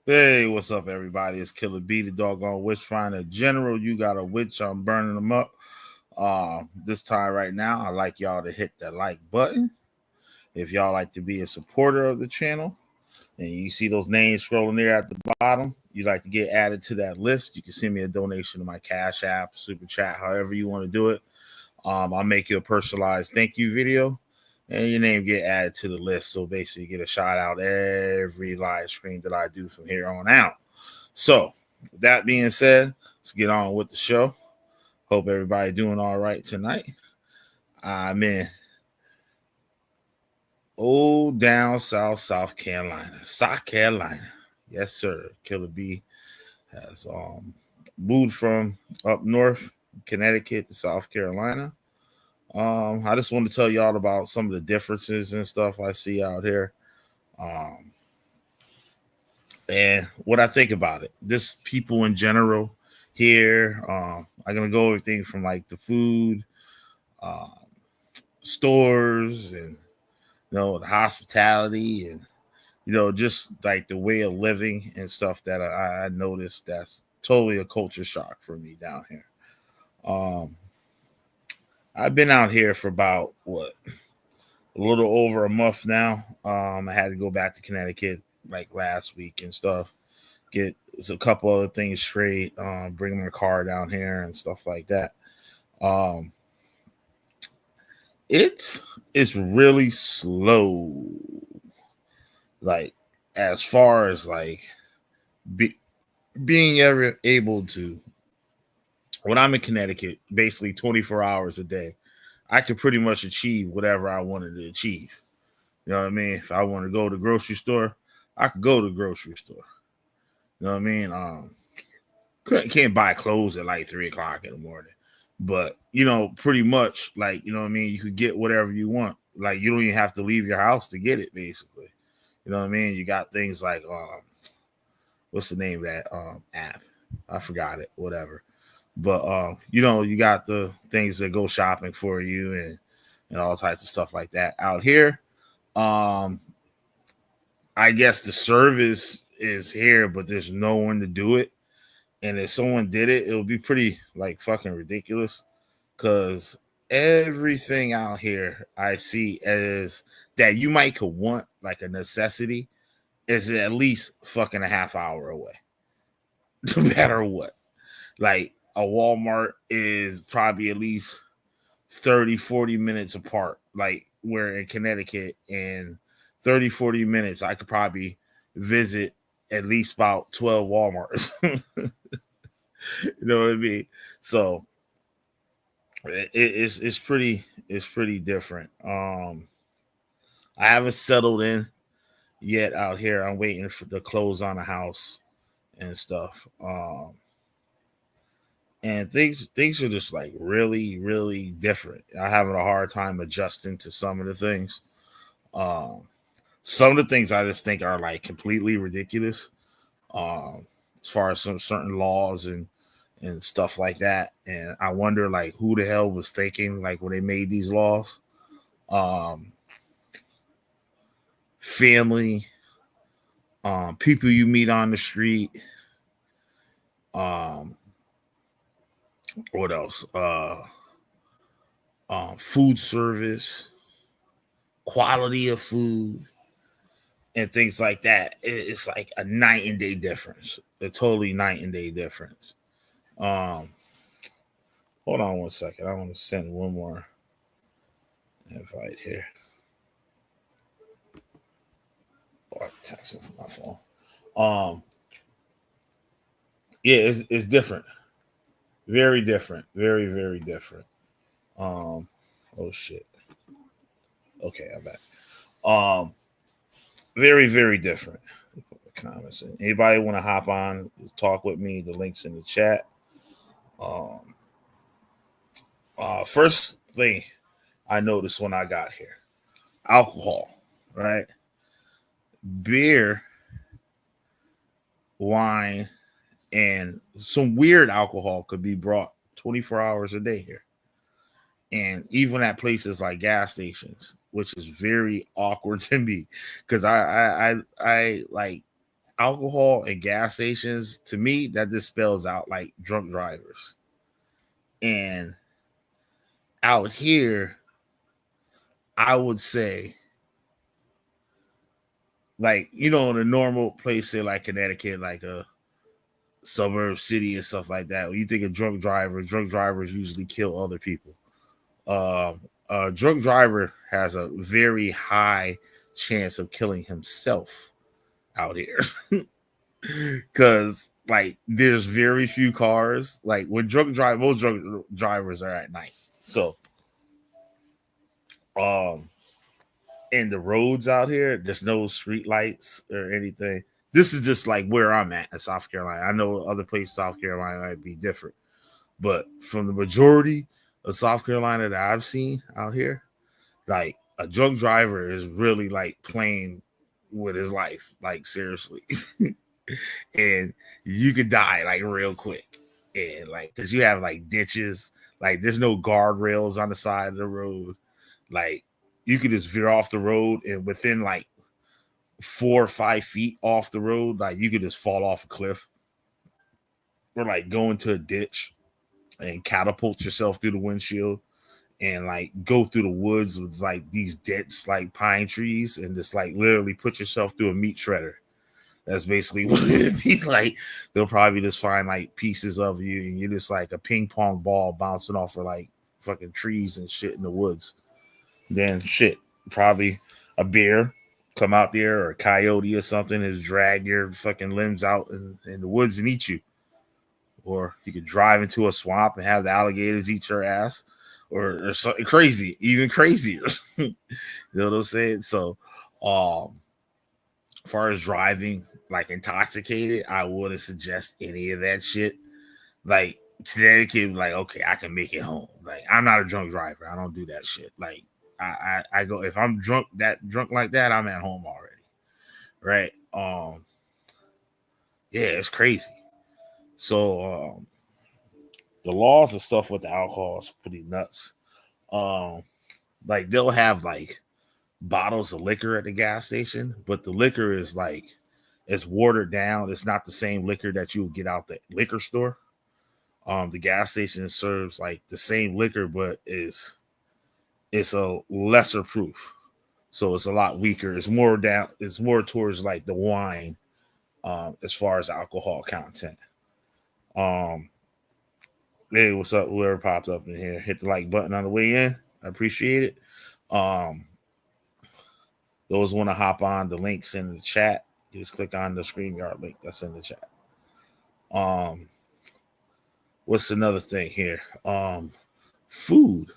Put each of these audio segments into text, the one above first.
Hey, what's up, everybody? It's Killer B, the doggone witch finder general. You got a witch, I'm burning them up. This time right now, I like y'all to hit that like button. If y'all like to be a supporter of the channel, and you see those names scrolling there at the bottom, you like to get added to that list, you can send me a donation to my Cash App, Super Chat, however you want to do it. I'll make you a personalized thank you video, and your name get added to the list. So basically, you get a shout out every live stream that I do from here on out. So, with that being said, let's get on with the show. Hope everybody doing all right tonight. I'm in old down South Carolina. South Carolina. Yes, sir. Killer B has moved from up north, Connecticut to South Carolina. I just want to tell y'all about some of the differences and stuff I see out here. Um, and what I think about it. Just people in general here. I'm gonna go everything from like the food, um, stores, and the hospitality, and just like the way of living and stuff that I noticed. That's totally a culture shock for me down here. Um, I've been out here for about what, a little over a month now. I had to go back to Connecticut like last week and stuff. Get a couple other things straight. Bring my car down here and stuff like that. Um, it's really slow. Like as far as like be, being ever able to, when I'm in Connecticut, basically 24 hours a day, I could pretty much achieve whatever I wanted to achieve. You know what I mean? If I want to go to the grocery store, I could go to the grocery store. You know what I mean? Can't buy clothes at like 3 o'clock in the morning, but pretty much like what I mean. You could get whatever you want. Like you don't even have to leave your house to get it. Basically, you know what I mean. You got things like what's the name of that app? I forgot it. Whatever. But you got the things that go shopping for you and all types of stuff like that out here. Um, I guess the service is here, but there's no one to do it. And if someone did it, it would be pretty like fucking ridiculous. Cause everything out here I see as that you might could want like a necessity is at least fucking a half hour away. No matter what. Like a Walmart is probably at least 30, 40 minutes apart. Like we're in Connecticut and 30, 40 minutes, I could probably visit at least about 12 Walmarts. You know what I mean? So it's pretty different. I haven't settled in yet out here. I'm waiting for the close on the house and stuff. And things are just like really really different. I'm having a hard time adjusting to some of the things. Um, some of the things I just think are like completely ridiculous. As far as some certain laws and stuff like that. And I wonder like who the hell was thinking like when they made these laws. Um, family, people you meet on the street, um, what else? Food service, quality of food, and things like that. It's like a night and day difference. A totally night and day difference. Um, hold on one second. I want to send one more invite here. Oh, I text it from my phone. Um, yeah, it's different. Very different. Very, very different. Oh shit. Okay, I'm back. Um, very, very different. Comments. Anybody want to hop on, talk with me? The links in the chat. Um, first thing I noticed when I got here, alcohol. Right, beer, wine, and some weird alcohol could be brought 24 hours a day here, and even at places like gas stations, which is very awkward to me because I like alcohol and gas stations, to me, that just spells out like drunk drivers. And out here, I would say, like, you know, in a normal place, say like Connecticut, like a suburb city and stuff like that, when you think of drunk drivers usually kill other people. A drunk driver has a very high chance of killing himself out here. Because like there's very few cars. Like when most drunk drivers are at night. So um and the roads out here, there's no street lights or anything. This is just like where I'm at in South Carolina. I know other places South Carolina might be different, but from the majority of South Carolina that I've seen out here, like a drunk driver is really like playing with his life, like seriously. And you could die like real quick. And like, cause you have like ditches, like there's no guardrails on the side of the road. Like you could just veer off the road and within like 4 or 5 feet off the road, like you could just fall off a cliff or like go into a ditch and catapult yourself through the windshield and like go through the woods with like these dense like pine trees and just like literally put yourself through a meat shredder. That's basically what it'd be like. They'll probably just find like pieces of you and you're just like a ping pong ball bouncing off of like fucking trees and shit in the woods. Then shit, probably a bear come out there or a coyote or something and drag your fucking limbs out in the woods and eat you. Or you could drive into a swamp and have the alligators eat your ass, or something crazy, even crazier. You know what I'm saying? So, as far as driving like intoxicated, I wouldn't suggest any of that shit. Like Connecticut, like okay, I can make it home. Like I'm not a drunk driver. I don't do that shit. Like I go if I'm drunk like that, I'm at home already. Right? Yeah, it's crazy. So the laws and stuff with the alcohol is pretty nuts. Um, like they'll have like bottles of liquor at the gas station, but the liquor is like it's watered down. It's not the same liquor that you would get out the liquor store. The gas station serves like the same liquor, but it's a lesser proof. So it's a lot weaker. It's more down, it's more towards like the wine, as far as alcohol content. Um, Hey, what's up? Whoever popped up in here, hit the like button on the way in. I appreciate it. Um, those want to hop on the links in the chat. You just click on the StreamYard link that's in the chat. Um, what's another thing here? Food,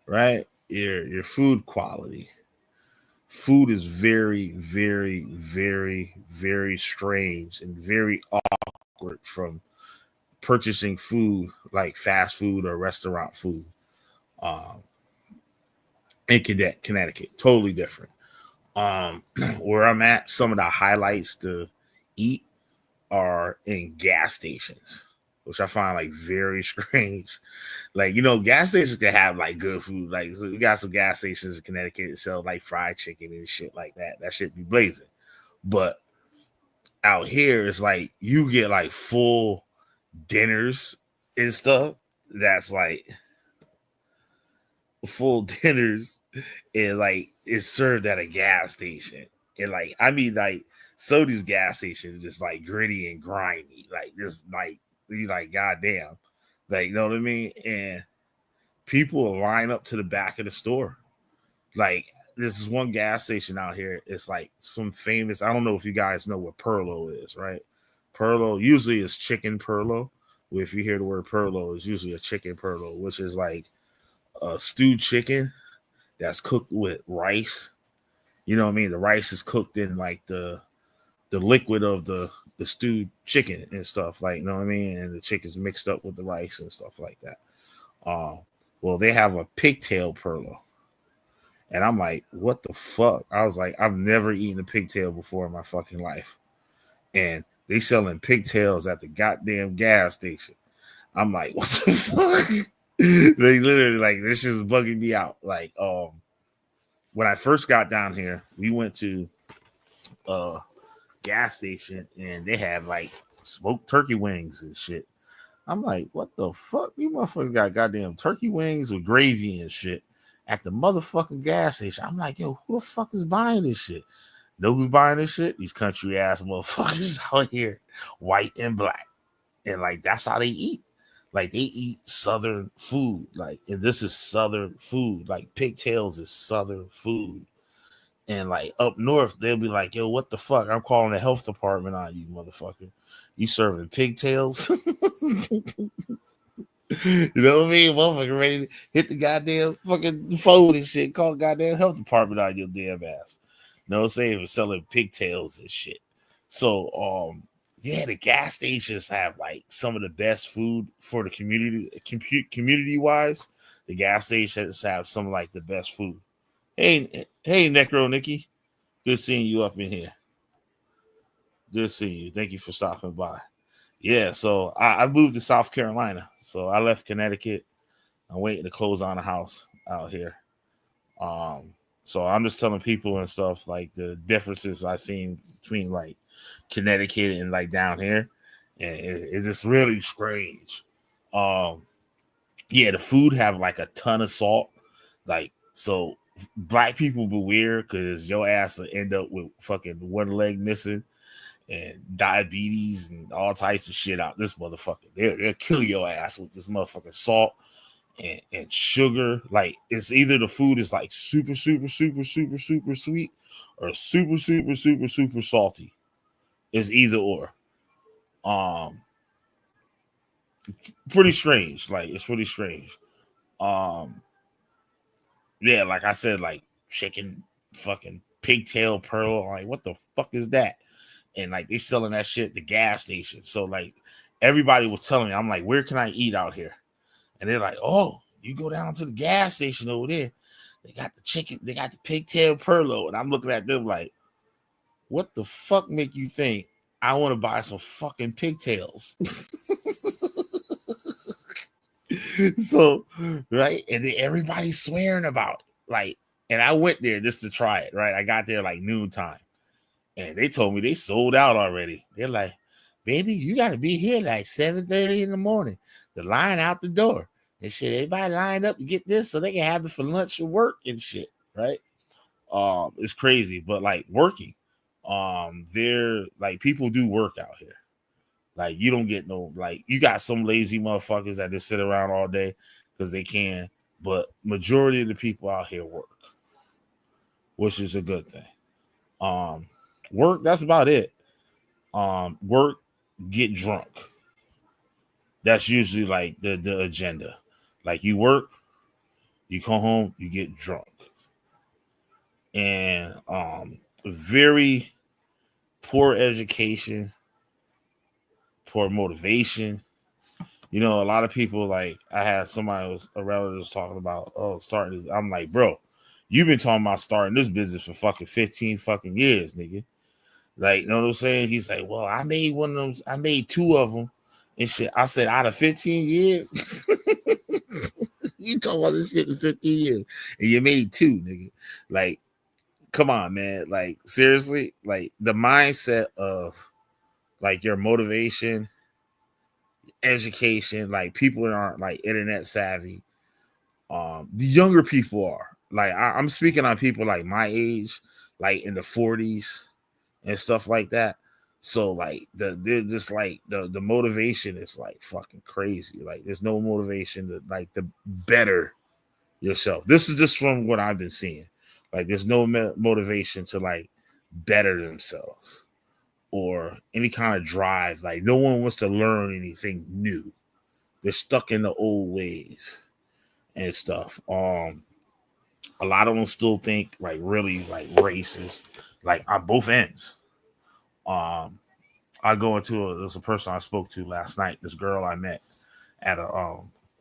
right? Your food quality. Food is very, very, very, very strange and very awkward from purchasing food like fast food or restaurant food. Um, in Connecticut, totally different. Where I'm at, some of the highlights to eat are in gas stations, which I find like very strange. Like, you know, gas stations can have like good food. Like, so we got some gas stations in Connecticut that sell like fried chicken and shit like that. That shit be blazing. But out here, it's like you get like full dinners and stuff. That's like full dinners and like it's served at a gas station. And like I mean like so these gas stations just like gritty and grimy. Like this like you like goddamn. Like you know what I mean? And people will line up to the back of the store. Like this is one gas station out here. It's like some famous, I don't know if you guys know what Perlo is, right? Perlo usually is chicken Perlo. If you hear the word Perlo, it's usually a chicken Perlo, which is like stewed chicken that's cooked with rice. You know what I mean? The rice is cooked in like the liquid of the stewed chicken and stuff, like you know what I mean? And the chicken's mixed up with the rice and stuff like that. Well, they have a pigtail perlo. And I'm like, what the fuck? I was like, I've never eaten a pigtail before in my fucking life. And they selling pigtails at the goddamn gas station. I'm like, what the fuck? They literally like this is bugging me out. Like, when I first got down here, we went to gas station, and they had like smoked turkey wings and shit. I'm like, what the fuck? You motherfuckers got goddamn turkey wings with gravy and shit at the motherfucking gas station. I'm like, yo, who the fuck is buying this shit? Know who's buying this shit? These country ass motherfuckers out here, white and black. And like, that's how they eat. Like, they eat Southern food. Like, and this is Southern food. Like, pigtails is Southern food. And like up north, they'll be like, yo, what the fuck? I'm calling the health department on you, motherfucker. You serving pigtails? You know what I mean? Motherfucker ready to hit the goddamn fucking phone and shit. Call the goddamn health department on your damn ass. You know what I'm saying? For selling pigtails and shit. So yeah, the gas stations have like some of the best food for the community wise. The gas stations have some of like the best food. Hey, Necro Nikki. Good seeing you up in here. Good seeing you. Thank you for stopping by. Yeah, so I moved to South Carolina. So I left Connecticut. I'm waiting to close on a house out here. So I'm just telling people and stuff like the differences I seen between like Connecticut and like down here. And it's just really strange. Yeah, the food have like a ton of salt. Like, so black people be weird because your ass will end up with fucking one leg missing and diabetes and all types of shit out this motherfucker. They'll kill your ass with this motherfucking salt and sugar. Like, it's either the food is like super, super, super, super, super sweet or super, super, super, super salty. It's either or. Pretty strange. Like, it's pretty strange. Yeah, like I said, like chicken fucking pigtail pearl. Like, what the fuck is that? And like they selling that shit at the gas station. So like everybody was telling me, I'm like, where can I eat out here? And they're like, oh, you go down to the gas station over there. They got the chicken, they got the pigtail perlo. And I'm looking at them like, what the fuck make you think I want to buy some fucking pigtails? So, right. And then everybody's swearing about it. Like, and I went there just to try it, right? I got there like noontime. And they told me they sold out already. They're like, baby, you got to be here like 7:30 in the morning. The line out the door. They said everybody lined up to get this so they can have it for lunch or work and shit, right? It's crazy, but like working, they're like people do work out here. Like you don't get no like you got some lazy motherfuckers that just sit around all day because they can, but majority of the people out here work, which is a good thing. Work, that's about it. Work, get drunk. That's usually like the agenda. Like you work, you come home, you get drunk. And very poor education, poor motivation. You know, a lot of people like I had somebody was a relative was talking about starting this. I'm like, bro, you've been talking about starting this business for fucking 15 fucking years, nigga. Like, you know what I'm saying? He's like, well, I made one of them, I made two of them and shit. I said, out of 15 years, you talking about this shit in 15 years, and you made two, nigga. Like, come on, man. Like, seriously, like the mindset of like your motivation, education, like people that aren't like internet savvy. The younger people are. Like, I'm speaking on people like my age, like in the 40s and stuff like that. So like they're just like the motivation is like fucking crazy. Like there's no motivation to like to better yourself. This is just from what I've been seeing. Like there's no motivation to like better themselves or any kind of drive. Like no one wants to learn anything new. They're stuck in the old ways and stuff. A lot of them still think like really like racist, like on both ends. I go into there's a person I spoke to last night. This girl I met at a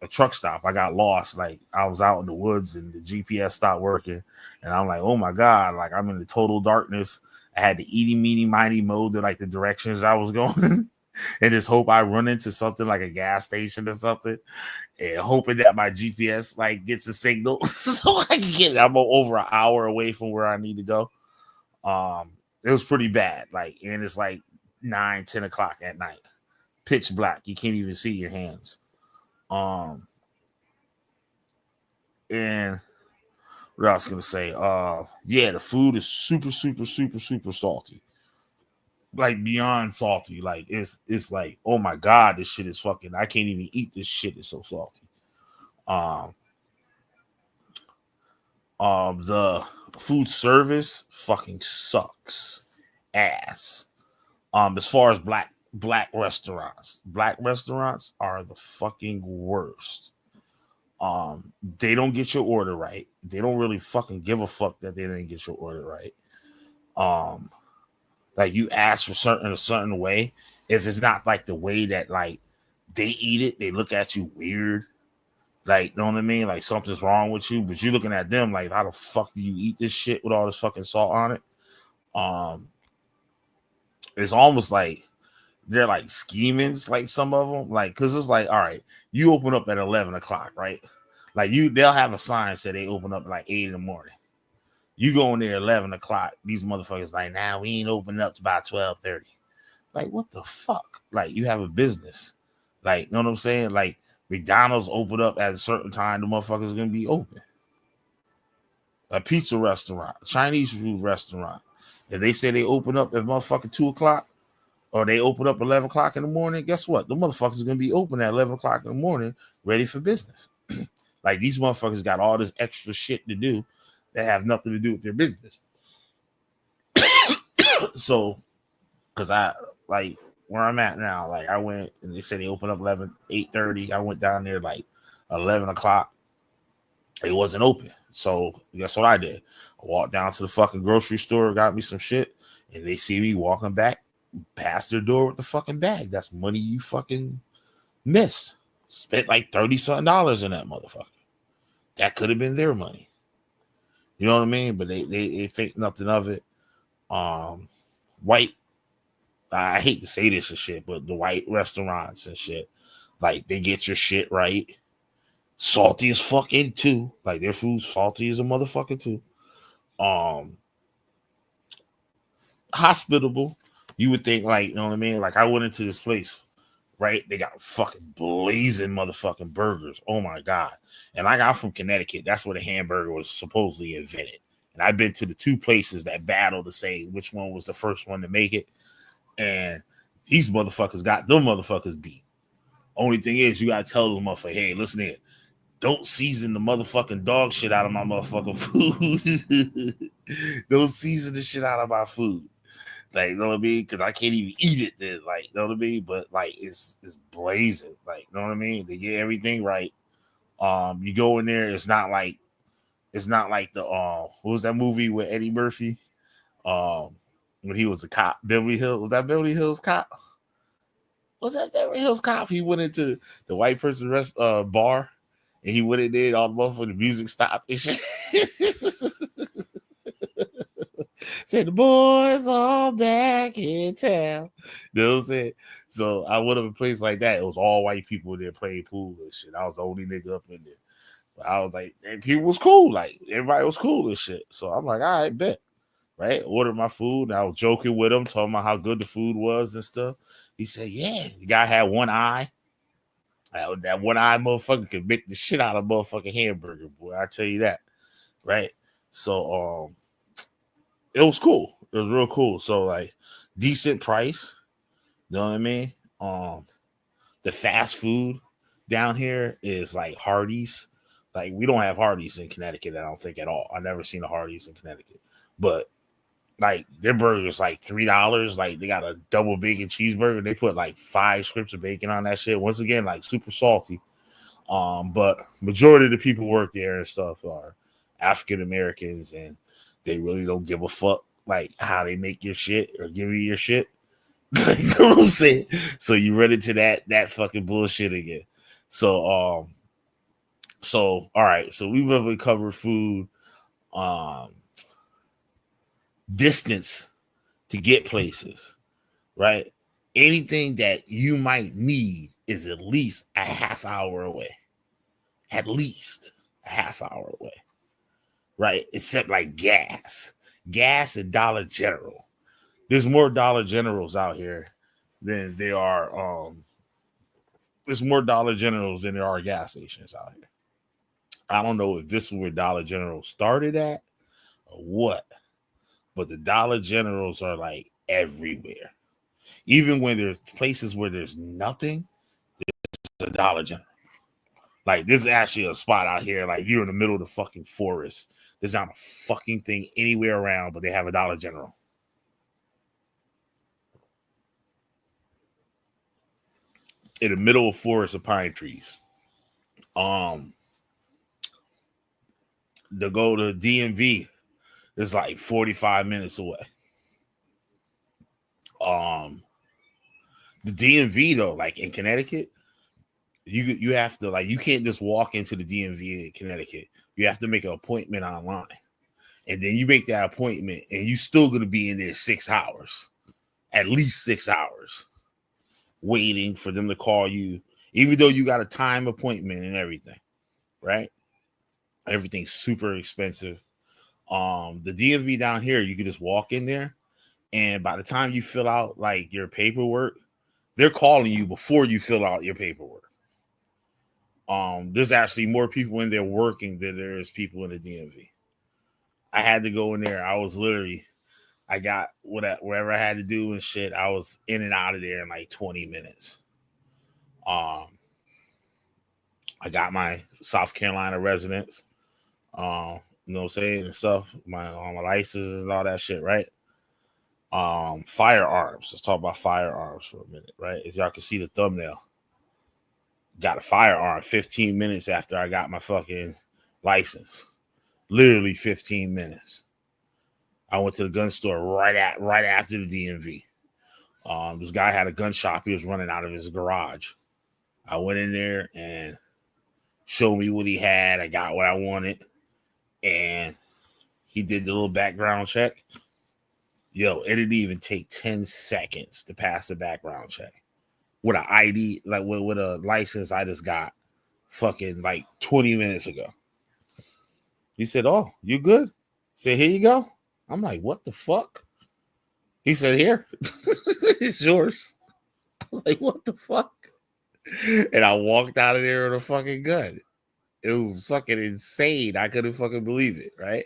truck stop. I got lost. Like I was out in the woods and the GPS stopped working, and I'm like, oh my god, like I'm in the total darkness. I had the eating meeny miny mode to like the directions I was going, and just hope I run into something like a gas station or something, and hoping that my GPS like gets a signal so I can get. I'm over an hour away from where I need to go. It was pretty bad. Like, and it's like 9, 10 o'clock at night, pitch black. You can't even see your hands. And what else gonna say? Yeah, the food is super, super, super, super salty. Like beyond salty. Like it's like, oh my god, this shit is fucking. I can't even eat this shit. It's so salty. Um, the food service fucking sucks ass. As far as black restaurants are the fucking worst. They don't get your order right. They don't really fucking give a fuck that they didn't get your order right. Um, like you ask for a certain way. If it's not like the way that like they eat it, they look at you weird. Like, you know what I mean? Like something's wrong with you, but you're looking at them like, how the fuck do you eat this shit with all this fucking salt on it? Um, it's almost like they're like schemings, like some of them, like because it's like, all right, you open up at 11 o'clock, right? Like they'll have a sign say they open up at like 8 in the morning. You go in there 11 o'clock. These motherfuckers like, nah, we ain't opening up to about 12:30. Like, what the fuck? Like, you have a business. Like, you know what I'm saying? Like, McDonald's open up at a certain time, the motherfuckers gonna be open. A pizza restaurant, a Chinese food restaurant. If they say they open up at motherfucking 2 o'clock, or they open up 11 o'clock in the morning, guess what? The motherfuckers are gonna be open at 11 o'clock in the morning, ready for business. Like, these motherfuckers got all this extra shit to do that have nothing to do with their business. So, because I like where I'm at now, like I went and they said they opened up 8:30. I went down there like 11 o'clock. It wasn't open. So guess what I did? I walked down to the fucking grocery store, got me some shit, and they see me walking back past their door with the fucking bag. That's money you fucking missed. Spent like $30 in that motherfucker. That could have been their money. You know what I mean? But they think nothing of it. White, I hate to say this and shit, but the white restaurants and shit, like they get your shit right. Salty as fucking too. Like their food's salty as a motherfucker too. Hospitable. You would think like, you know what I mean? Like I went into this place, right? They got fucking blazing motherfucking burgers. Oh my god. And like I'm from Connecticut. That's where the hamburger was supposedly invented. And I've been to the two places that battle to say which one was the first one to make it. And these motherfuckers got them motherfuckers beat. Only thing is, you gotta tell them motherfucker, hey, listen here, don't season the motherfucking dog shit out of my motherfucking food. Don't season the shit out of my food. Like, you know what I mean? Because I can't even eat it then. Like, you know what I mean? But like it's blazing. Like, you know what I mean? They get everything right. You go in there, it's not like the what was that movie with Eddie Murphy? When he was a cop, Beverly Hills. Was that Beverly Hills Cop? Was that Beverly Hills Cop? He went into the white person bar, and he went in there. And all the motherfucking music stopped and shit. Said the boys all back in town. You know what I'm saying? So I went up a place like that. It was all white people there playing pool and shit. I was the only nigga up in there. But I was like, and people was cool. Like everybody was cool and shit. So I'm like, all right, bet. Right? Ordered my food. And I was joking with him, talking about how good the food was and stuff. He said, yeah, the guy had one eye. That one eye motherfucker could make the shit out of a motherfucking hamburger, boy. I tell you that. Right? So it was cool. It was real cool. So like decent price. You know what I mean? The fast food down here is like Hardee's. Like we don't have Hardee's in Connecticut, I don't think at all. I never seen a Hardee's in Connecticut. But like their burger's like $3. Like they got a double bacon cheeseburger. They put like 5 strips of bacon on that shit. Once again, like super salty. But majority of the people work there and stuff are African Americans, and they really don't give a fuck like how they make your shit or give you your shit. You know what I'm saying? So you run into that fucking bullshit again. So all right. So we've really covered food, distance to get places, right? Anything that you might need is at least a half hour away. At least a half hour away. Right? Except like gas and Dollar General. There's more Dollar Generals out here than there are. There's more Dollar Generals than there are gas stations out here. I don't know if this is where Dollar General started at or what, but the Dollar Generals are like everywhere. Even when there's places where there's nothing, there's a Dollar General. Like, this is actually a spot out here. Like, you're in the middle of the fucking forest. There's not a fucking thing anywhere around, but they have a Dollar General. In the middle of a forest of pine trees. To go to DMV is like 45 minutes away. The DMV though, like in Connecticut, you have to, like, you can't just walk into the DMV in Connecticut. You have to make an appointment online, and then you make that appointment, and you still gonna be in there 6 hours, at least 6 hours, waiting for them to call you, even though you got a time appointment and everything, right? Everything's super expensive. The DMV down here, you can just walk in there, and by the time you fill out like your paperwork, they're calling you before you fill out your paperwork. There's actually more people in there working than there is people in the DMV. I had to go in there. I got whatever I had to do and shit. I was in and out of there in like 20 minutes. I got my South Carolina residence. You know what I'm saying, and stuff. My licenses and all that shit, right? Firearms. Let's talk about firearms for a minute, right? If y'all can see the thumbnail, got a firearm 15 minutes after I got my fucking license. Literally 15 minutes. I went to the gun store right after the DMV. This guy had a gun shop. He was running out of his garage. I went in there and showed me what he had. I got what I wanted, and he did the little background check. Yo, it didn't even take 10 seconds to pass the background check. With an ID, like with a license I just got fucking like 20 minutes ago. He said, "Oh, you good?" I said, "Here you go." I'm like, "What the fuck?" He said, "Here." It's yours. I'm like, "What the fuck?" And I walked out of there with a fucking gun. It was fucking insane. I couldn't fucking believe it, right?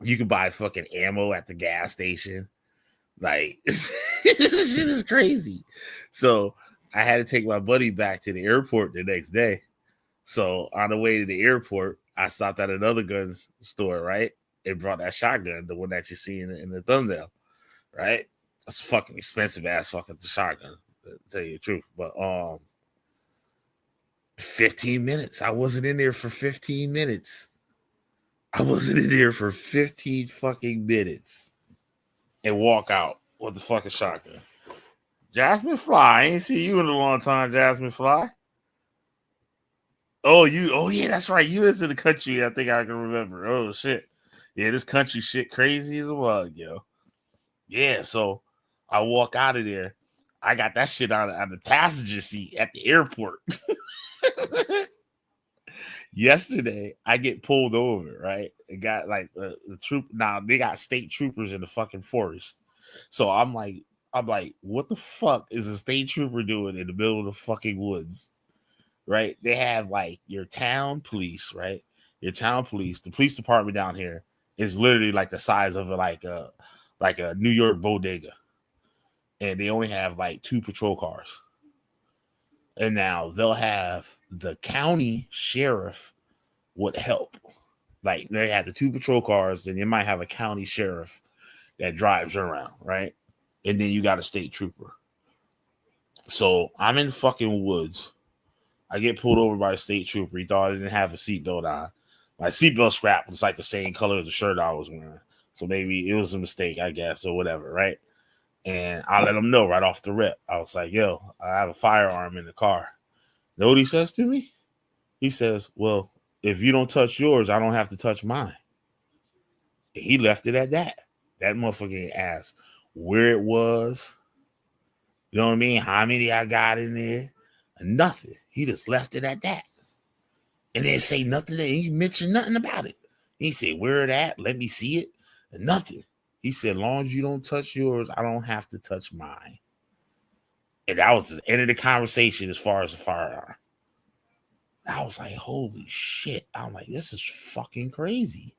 You can buy fucking ammo at the gas station. Like, this shit is crazy. So I had to take my buddy back to the airport the next day. So on the way to the airport, I stopped at another gun store, right? And brought that shotgun, the one that you see in the thumbnail, right? It's fucking expensive ass fucking shotgun, to tell you the truth. But 15 minutes. I wasn't in there for 15 minutes. I wasn't in there for 15 fucking minutes. And walk out with the fucking shotgun. Jasmine Fly. I ain't seen you in a long time, Jasmine Fly. Oh, yeah, that's right. You is in the country. I think I can remember. Oh, shit. Yeah, this country shit crazy as a bug, yo. Yeah, so I walk out of there. I got that shit on the passenger seat at the airport. Yesterday, I get pulled over, right? It got like the troop. Now they got state troopers in the fucking forest. So I'm like, what the fuck is a state trooper doing in the middle of the fucking woods? Right? They have like your town police, right? Your town police, the police department down here is literally like the size of like a New York bodega. And they only have like 2 patrol cars. And now they'll have the county sheriff would help. Like, they have the 2 patrol cars, and you might have a county sheriff that drives around, right? And then you got a state trooper. So I'm in fucking woods. I get pulled over by a state trooper. He thought I didn't have a seatbelt on. My seatbelt strap was like the same color as the shirt I was wearing. So maybe it was a mistake, I guess, or whatever, right? And I let him know right off the rip. I was like, "Yo, I have a firearm in the car." Know what he says to me? He says, "Well, if you don't touch yours, I don't have to touch mine." And he left it at that. That motherfucker asked where it was. You know what I mean? How many I got in there? Nothing. He just left it at that. And didn't say nothing. He mentioned nothing about it. He said, "Where it at? Let me see it." And nothing. He said, long as you don't touch yours, I don't have to touch mine. And that was the end of the conversation as far as the firearm. I was like, holy shit. I'm like, this is fucking crazy.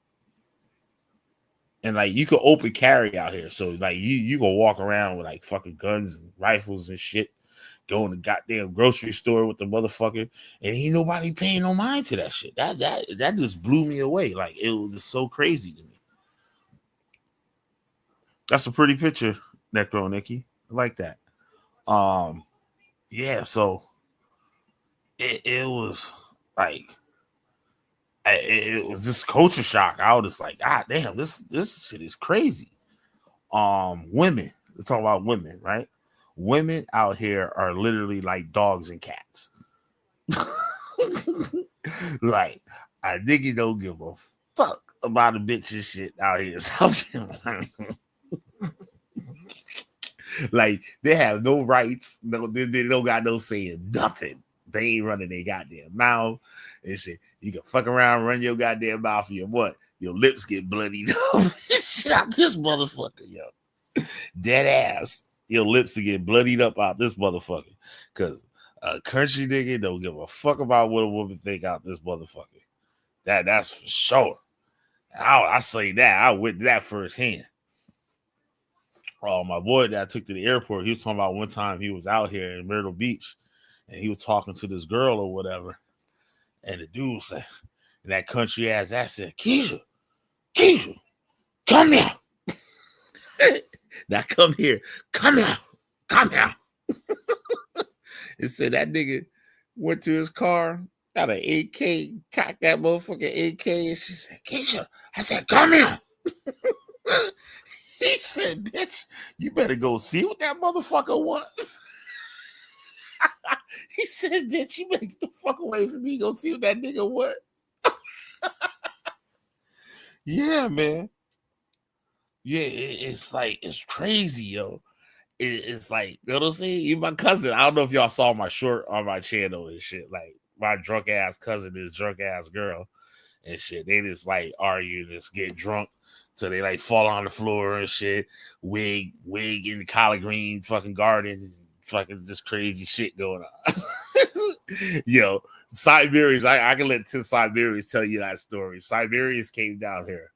And like you could open carry out here. So like you go walk around with like fucking guns and rifles and shit. Go in the goddamn grocery store with the motherfucker. And ain't nobody paying no mind to that shit. That just blew me away. Like it was just so crazy to me. That's a pretty picture, Necro Nikki. I like that. Yeah, so it was like it was just culture shock. I was just like, God damn, this shit is crazy. Women, let's talk about women, right? Women out here are literally like dogs and cats. Like, I think you don't give a fuck about a bitch and shit out here in South Carolina. Like, they have no rights. No, they don't got no saying nothing. They ain't running their goddamn mouth and shit. You can fuck around, run your goddamn mouth, your what? Your lips get bloodied up. Shit out this motherfucker, yo. Dead ass. Your lips to get bloodied up out this motherfucker. Cause a country nigga don't give a fuck about what a woman think out this motherfucker. That's for sure. I say that. I witnessed that firsthand. My boy that I took to the airport, he was talking about one time he was out here in Myrtle Beach and he was talking to this girl or whatever. And the dude said, in that country ass accent, Keisha, come here. Now come here. Come here. It said that nigga went to his car, got an AK, cocked that motherfucking AK, and she said, Keisha, I said, come here. He said, bitch, you better go see what that motherfucker wants. He said, bitch, you better get the fuck away from me. Go see what that nigga wants. Yeah, man. Yeah, it's like, it's crazy, yo. It's like, you know what I'm saying? Even my cousin, I don't know if y'all saw my short on my channel and shit. Like, my drunk ass cousin, this drunk ass girl and shit. They just like argue, just get drunk. So they like fall on the floor and shit, wig in the collard green fucking garden, fucking just crazy shit going on. Yo, Siberians, I can let Tim Siberians tell you that story. Siberians came down here.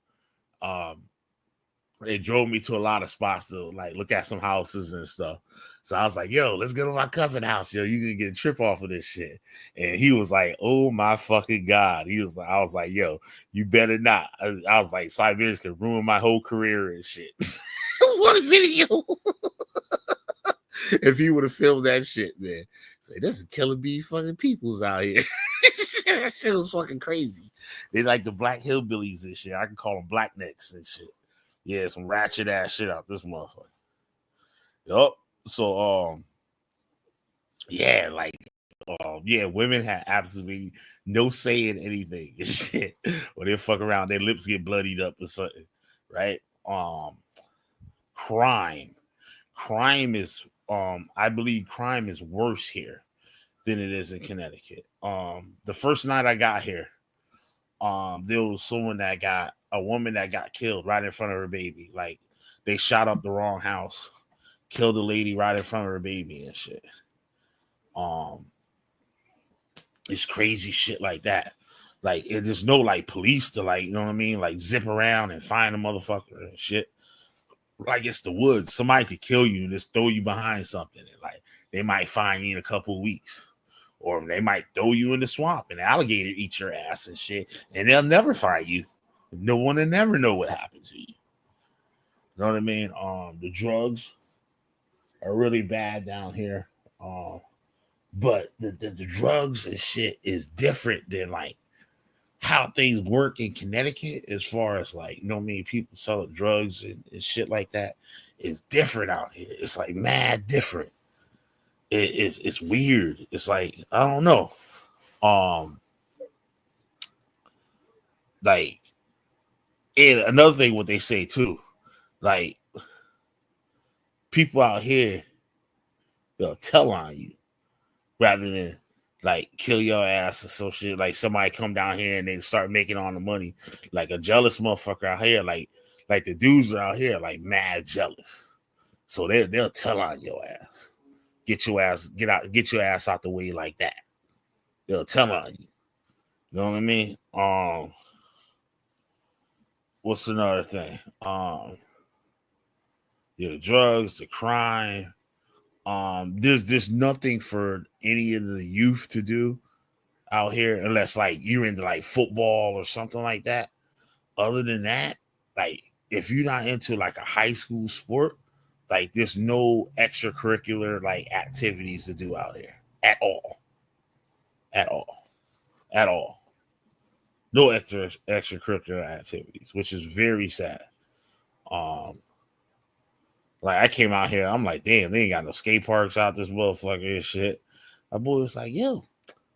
They drove me to a lot of spots to like look at some houses and stuff. So I was like, yo, let's go to my cousin's house. Yo, you can get a trip off of this shit. And he was like, oh my fucking God. I was like, yo, you better not. I was like, Siberians could ruin my whole career and shit. What video? If he would have filmed that shit, man. Say, this is killing bee fucking peoples out here. That shit was fucking crazy. They like the black hillbillies and shit. I can call them black necks and shit. Yeah, some ratchet ass shit out this motherfucker. Yup. So yeah, like yeah, women have absolutely no say in anything and shit. When they fuck around, their lips get bloodied up or something, right? Crime is I believe crime is worse here than it is in Connecticut. The first night I got here, there was a woman that got killed right in front of her baby. Like they shot up the wrong house, killed a lady right in front of her baby and shit. It's crazy shit like that. Like there's no like police to like, you know what I mean, like zip around and find a motherfucker and shit. Like it's the woods. Somebody could kill you and just throw you behind something. And like they might find you in a couple of weeks. Or they might throw you in the swamp and alligator eat your ass and shit. And they'll never find you. No one will never know what happened to you. You know what I mean? The drugs are really bad down here. But the drugs and shit is different than like how things work in Connecticut as far as like, you know what I mean, people selling drugs and shit like that is different out here. It's like mad different. It's weird. It's like, I don't know. Like, and another thing, what they say too, like people out here, they'll tell on you rather than like kill your ass or some shit. Like somebody come down here and they start making all the money. Like a jealous motherfucker out here, like Like the dudes are out here like mad jealous. So they'll tell on your ass. Get your ass out the way like that. They'll tell on you. You know what I mean? What's another thing? The drugs, the crime. There's nothing for any of the youth to do out here unless like you're into like football or something like that. Other than that, like if you're not into like a high school sport, like there's no extracurricular like activities to do out here at all. At all. At all. No extracurricular activities, which is very sad. Um like I came out here, I'm like, damn, they ain't got no skate parks out this motherfucker and shit. My boy was like, yo,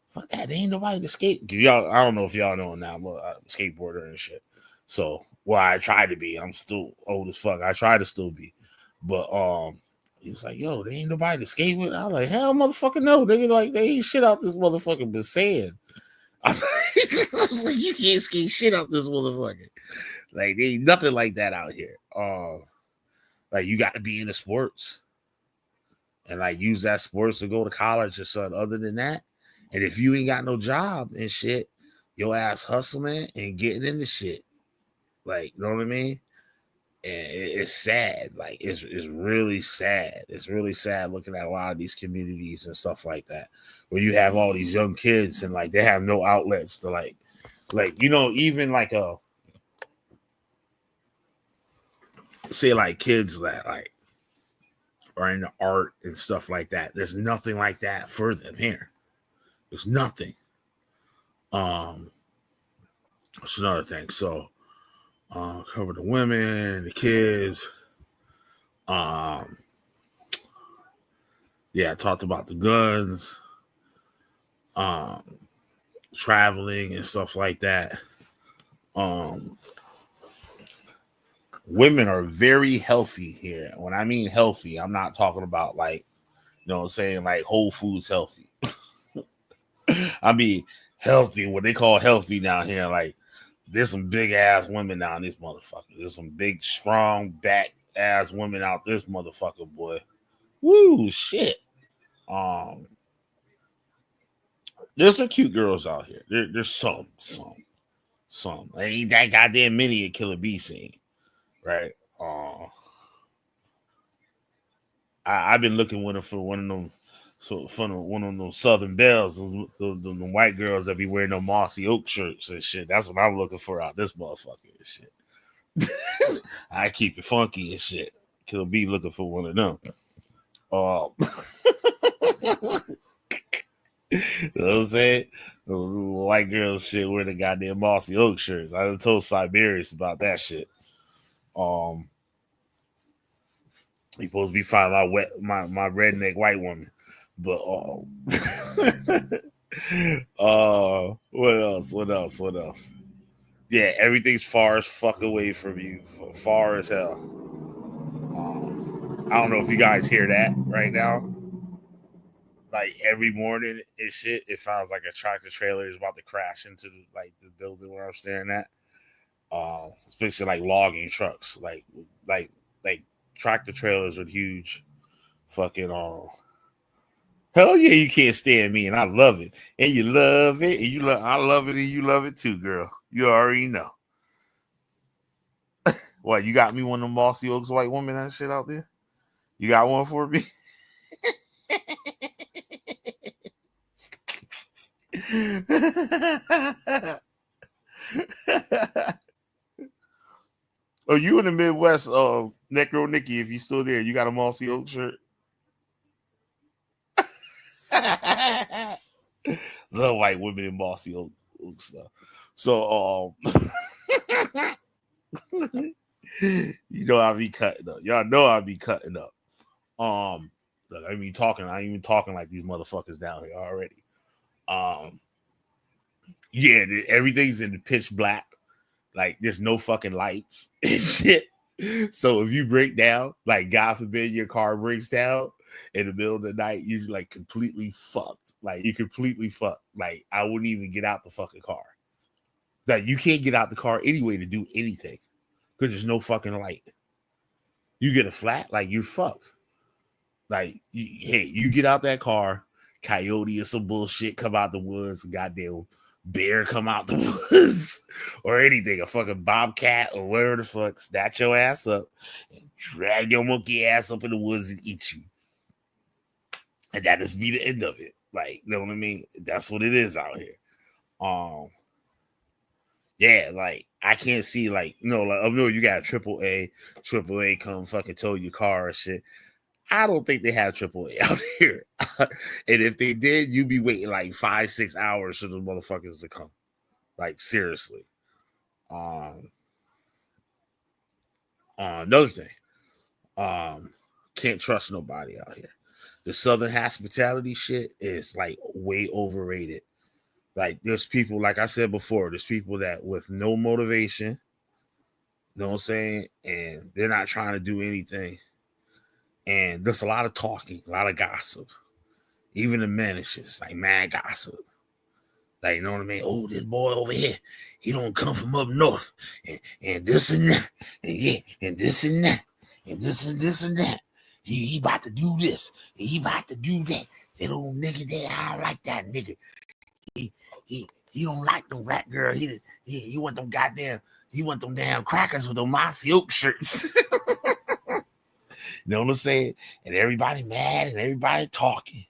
fuck that, there ain't nobody to skate. Y'all, I don't know if y'all know now, but I'm a skateboarder and shit. So, well, I try to be. I'm still old as fuck. I try to still be, but he was like, "Yo, there ain't nobody to skate with." I was like, "Hell, motherfucker, no, nigga! Like, they ain't shit out this motherfucker been saying." I was like, "You can't skate shit out this motherfucker. Like, there ain't nothing like that out here. Like, you got to be into sports and like use that sports to go to college or something. Other than that, and if you ain't got no job and shit, your ass hustling and getting into shit." Like, you know what I mean? And it's sad. Like, it's really sad. It's really sad looking at a lot of these communities and stuff like that, where you have all these young kids and like they have no outlets to like even like say like kids that like are into art and stuff like that. There's nothing like that for them here. There's nothing. That's another thing. So cover the women, the kids. Yeah, I talked about the guns, traveling and stuff like that. Women are very healthy here. When I mean healthy, I'm not talking about like, you know what I'm saying, like Whole Foods healthy. I mean healthy, what they call healthy down here. Like, there's some big ass women down this motherfucker. There's some big, strong back ass women out this motherfucker, boy. Woo, shit. There's some cute girls out here. There's some. Ain't that goddamn many a Killer Bee scene, right? I've been looking with her for one of them, so for one of them Southern Bells, the white girls that be wearing them mossy oak shirts and shit. That's what I'm looking for out this motherfucker and shit. I keep it funky and shit. Killer Bee looking for one of them. You know what I'm saying? The white girls shit wearing the goddamn mossy oak shirts. I told Siberius about that shit. He supposed to be finding my redneck white woman. But what else? Yeah, everything's far as fuck away from you. Far as hell. I don't know if you guys hear that right now. Like every morning and shit, it sounds like a tractor trailer is about to crash into the building where I'm staring at. Especially like logging trucks, like tractor trailers with huge fucking hell yeah, you can't stand me, and I love it, and you love it, and I love it, and you love it too, girl. You already know. What, you got me one of them mossy oaks white woman and shit out there? You got one for me? Oh, you in the Midwest, Necro Nikki, if you still there, you got a mossy oak shirt? Love white women in mossy oak stuff. So you know I'll be cutting up. Y'all know I'll be cutting up. Look, I ain't even talking like these motherfuckers down here already. Yeah, everything's in the pitch black. Like, there's no fucking lights and shit. So if you break down, like God forbid your car breaks down in the middle of the night, you're like completely fucked. Like, you're completely fucked. Like, I wouldn't even get out the fucking car. Like, you can't get out the car anyway to do anything. because there's no fucking light. You get a flat, like you're fucked. Like, hey, you get out that car, coyote or some bullshit come out the woods, goddamn bear come out the woods, or anything, a fucking bobcat or whatever the fuck, snatch your ass up and drag your monkey ass up in the woods and eat you. And that just be the end of it. Like, you know what I mean? That's what it is out here. Yeah, like I can't see like like up north you got AAA come fucking tow your car or shit. I don't think they have AAA out here. And if they did, you'd be waiting like 5-6 hours for the motherfuckers to come. Like seriously. Another thing. Can't trust nobody out here. The Southern hospitality shit is like way overrated. Like there's people, like I said before, there's people that with no motivation, you know what I'm saying, and they're not trying to do anything. And there's a lot of talking, a lot of gossip. Even the men, it's just like mad gossip. Like, you know what I mean? Oh, this boy over here, he don't come from up north. And this and that. And yeah, and this and that. And this and this and that. He about to do this. And he about to do that. That old nigga there, I don't like that nigga. He don't like them black girl. He want them goddamn, he want them damn crackers with them mossy oak shirts. You know what I'm saying? And everybody mad and everybody talking.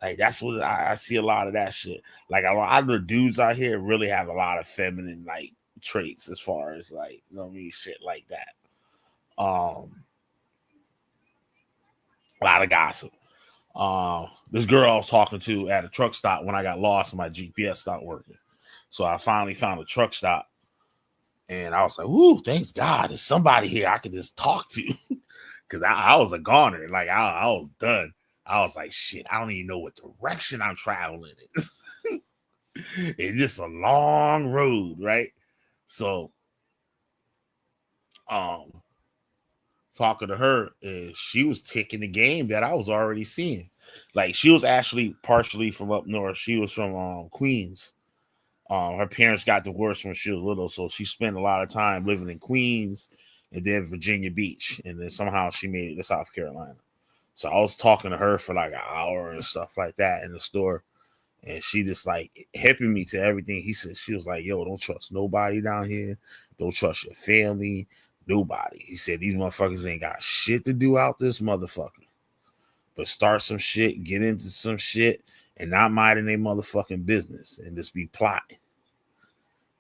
Like that's what I see a lot of that shit. Like a lot of the dudes out here really have a lot of feminine like traits as far as like, you know what I mean, shit like that. A lot of gossip. This girl I was talking to at a truck stop when I got lost and my GPS stopped working. So I finally found a truck stop and I was like, ooh, thanks God, there's somebody here I could just talk to. Cause I was a goner. Like I was done. I was like, shit, I don't even know what direction I'm traveling in. It's just a long road, right? So talking to her, she was taking the game that I was already seeing. Like she was actually partially from up north. She was from Queens. Her parents got divorced when she was little, so she spent a lot of time living in Queens and then Virginia Beach, and then somehow she made it to South Carolina. So I was talking to her for like an hour and stuff like that in the store, and she just like hipping me to everything he said. She was like, yo, don't trust nobody down here. Don't trust your family. Nobody. He said these motherfuckers ain't got shit to do out this motherfucker. But start some shit, get into some shit, and not minding their motherfucking business and just be plotting.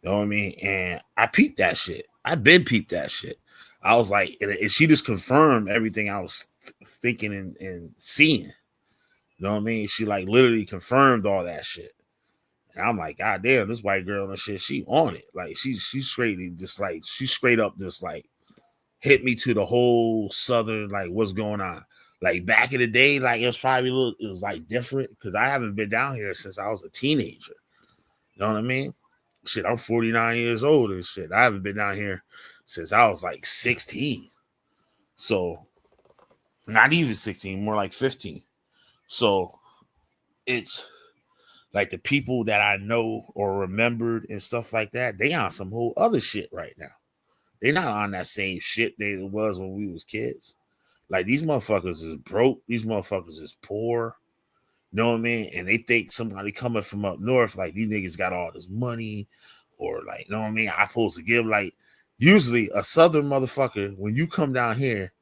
You know what I mean? And I peeped that shit. I've been peeped that shit. I was like, and she just confirmed everything I was thinking and seeing. You know what I mean? She like literally confirmed all that shit. And I'm like, God damn, this white girl and shit, she on it. Like she's straight just like she straight up just like hit me to the whole Southern, like what's going on. Like back in the day, like it was probably it was like different because I haven't been down here since I was a teenager. You know what I mean? Shit, I'm 49 years old and shit. I haven't been down here since I was like 16. So not even 16, more like 15. So it's like the people that I know or remembered and stuff like that, they on some whole other shit right now. They're not on that same shit they was when we was kids. Like these motherfuckers is broke. These motherfuckers is poor. You know what I mean? And they think somebody coming from up north, like these niggas got all this money, or like, you know what I mean? I supposed to give like usually a southern motherfucker, when you come down here,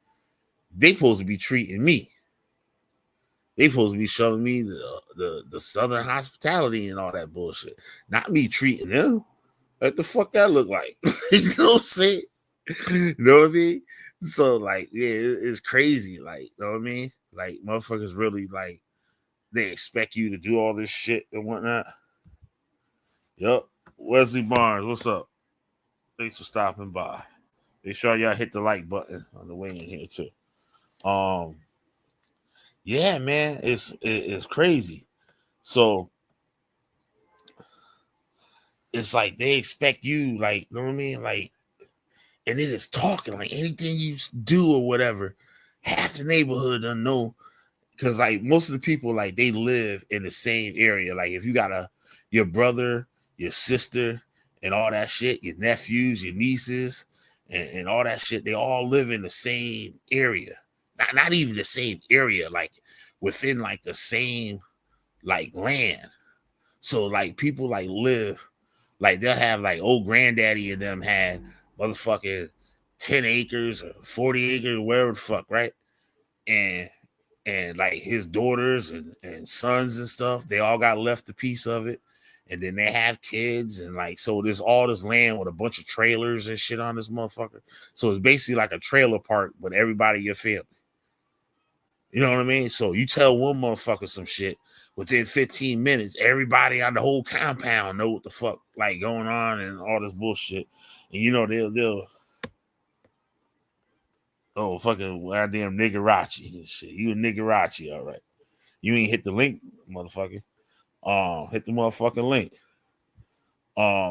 they supposed to be treating me. They supposed to be showing me the southern hospitality and all that bullshit. Not me treating them. What the fuck that look like? You know what I'm saying? You know what I mean? So like, yeah, it's crazy. Like, you know what I mean? Like motherfuckers really like they expect you to do all this shit and whatnot. Yup. Wesley Barnes, what's up? Thanks for stopping by. Make sure y'all hit the like button on the way in here too. Yeah, man, it's crazy. So it's like they expect you, like, you know what I mean? Like, and it is talking like anything you do or whatever, half the neighborhood doesn't know. Cause like most of the people, like they live in the same area. Like if you got your brother, your sister, and all that shit, your nephews, your nieces, and all that shit. They all live in the same area, not even the same area, like within like the same like land. So like people like live like they'll have like old granddaddy and them had motherfucking 10 acres or 40 acres, whatever the fuck, right? And like his daughters and sons and stuff, they all got left a piece of it. And then they have kids, and like so there's all this land with a bunch of trailers and shit on this motherfucker. So it's basically like a trailer park, but everybody your family. You know what I mean? So you tell one motherfucker some shit, within 15 minutes, everybody on the whole compound know what the fuck like going on and all this bullshit. And you know they'll oh fucking goddamn niggerachi and shit. You a niggerachi, all right. You ain't hit the link, motherfucker. Hit the motherfucking link.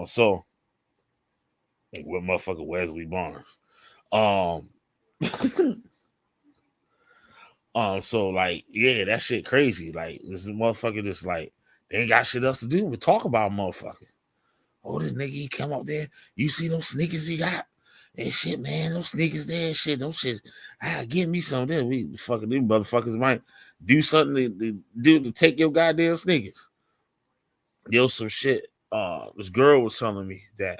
So like what motherfucker Wesley Barnes. Um so like, yeah, that shit crazy. Like this motherfucker just like they ain't got shit else to do but talk about motherfucker. Oh, this nigga he come up there. You see them sneakers he got? And shit, man, those sneakers there and shit, those shit. Give me some of them. We fucking these motherfuckers might do something to take your goddamn sneakers. Yo, some shit. This girl was telling me that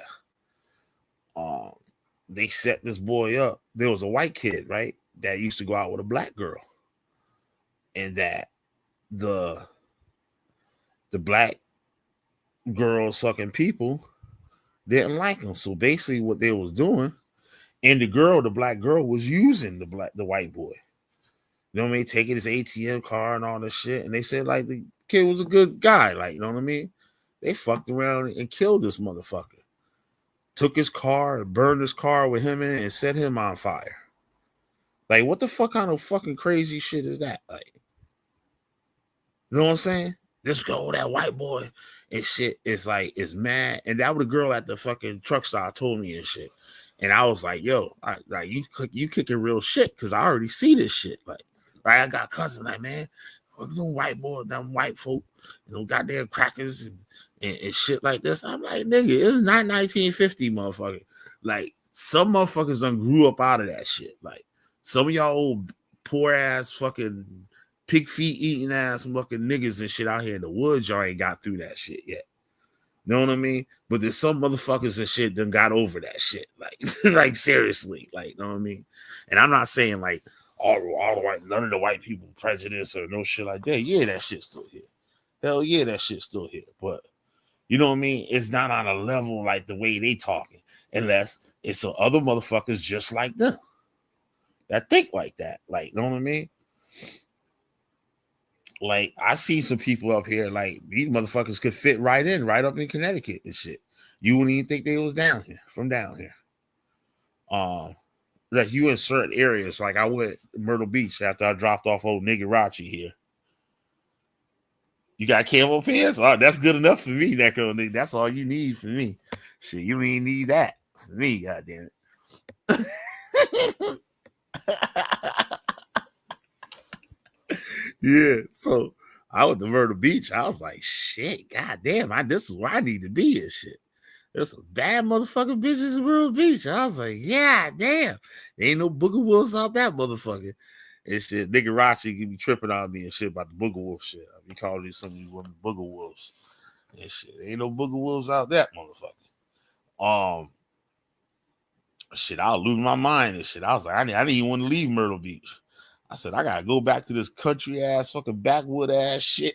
um they set this boy up. There was a white kid, right, that used to go out with a black girl. And that the black girls fucking people didn't like him. So basically what they was doing, and the black girl was using the white boy. You know what I mean? Taking his ATM card and all this shit. And they said like the kid was a good guy. Like, you know what I mean? They fucked around and killed this motherfucker. Took his car and burned his car with him in and set him on fire. Like, what the fuck kind of fucking crazy shit is that? Like, you know what I'm saying? This girl, that white boy and shit is like, is mad. And that was the girl at the fucking truck stop told me and shit. And I was like, yo, like you kicking real shit because I already see this shit. Like, right? I got cousins like, man, them white boys, them white folk, you know, goddamn crackers and shit like this. I'm like, nigga, it's not 1950, motherfucker. Like, some motherfuckers done grew up out of that shit. Like, some of y'all old poor ass fucking pig feet eating ass fucking niggas and shit out here in the woods, y'all ain't got through that shit yet. You know what I mean? But there's some motherfuckers and shit done got over that shit. Like, like seriously. Like, you know what I mean? And I'm not saying like all the white, none of the white people prejudice or no shit like that. Yeah, that shit's still here. Hell yeah, that shit's still here. But you know what I mean? It's not on a level like the way they talking, unless it's some other motherfuckers just like them that think like that. Like, you know what I mean? Like, I've seen some people up here, like, these motherfuckers could fit right up in Connecticut and shit. You wouldn't even think they was down here, from down here. Like, you in certain areas, like I went to Myrtle Beach after I dropped off old niggerachi here. You got camo pants? Oh, that's good enough for me, that girl nigga. That's all you need for me. Shit, you don't even need that for me, goddamn it. Yeah, so I went to Myrtle Beach. I was like, shit, goddamn, this is where I need to be and shit. There's some bad motherfucking bitches in Myrtle Beach. I was like, yeah, damn. There ain't no booger wolves out that motherfucker. And shit, nigga Rachi can be tripping on me and shit about the booger wolf shit. I be calling these some of these women booger wolves and shit. There ain't no booger wolves out that motherfucker. Shit, I was losing my mind and shit. I was like, I didn't even want to leave Myrtle Beach. I said, I gotta go back to this country ass, fucking backwood ass shit.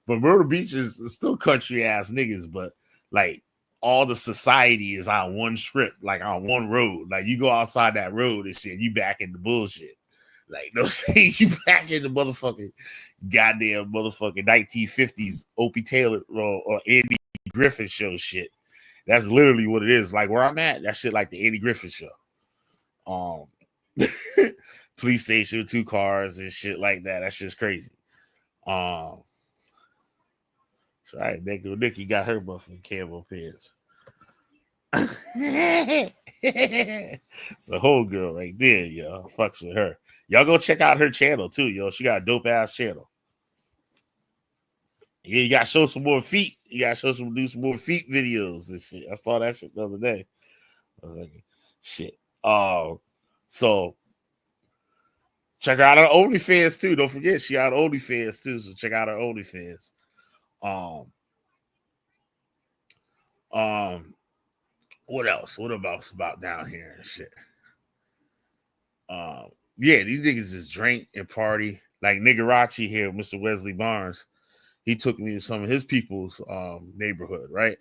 But Myrtle Beach is still country ass niggas, but like all the society is on one script, like on one road. Like you go outside that road and shit, you back in the bullshit. Like, no saying you back in the motherfucking goddamn motherfucking 1950s Opie Taylor or Andy Griffin show shit. That's literally what it is. Like where I'm at, that shit like the Andy Griffin show. Police station with 2 cars and shit like that. That shit's crazy. That's right. Nikki got her motherfucking camo pants. It's a whole girl right there, yo. Fucks with her. Y'all go check out her channel too, yo. She got a dope ass channel. Yeah, you gotta show some more feet. You gotta do some more feet videos and shit. I saw that shit the other day. I was like, Shit. So check out her OnlyFans too. Don't forget she got OnlyFans too. So check out her OnlyFans. Um, what else? What about down here and shit? Yeah, these niggas just drink and party. Like Nigarachi here, Mr. Wesley Barnes. He took me to some of his people's neighborhood, right?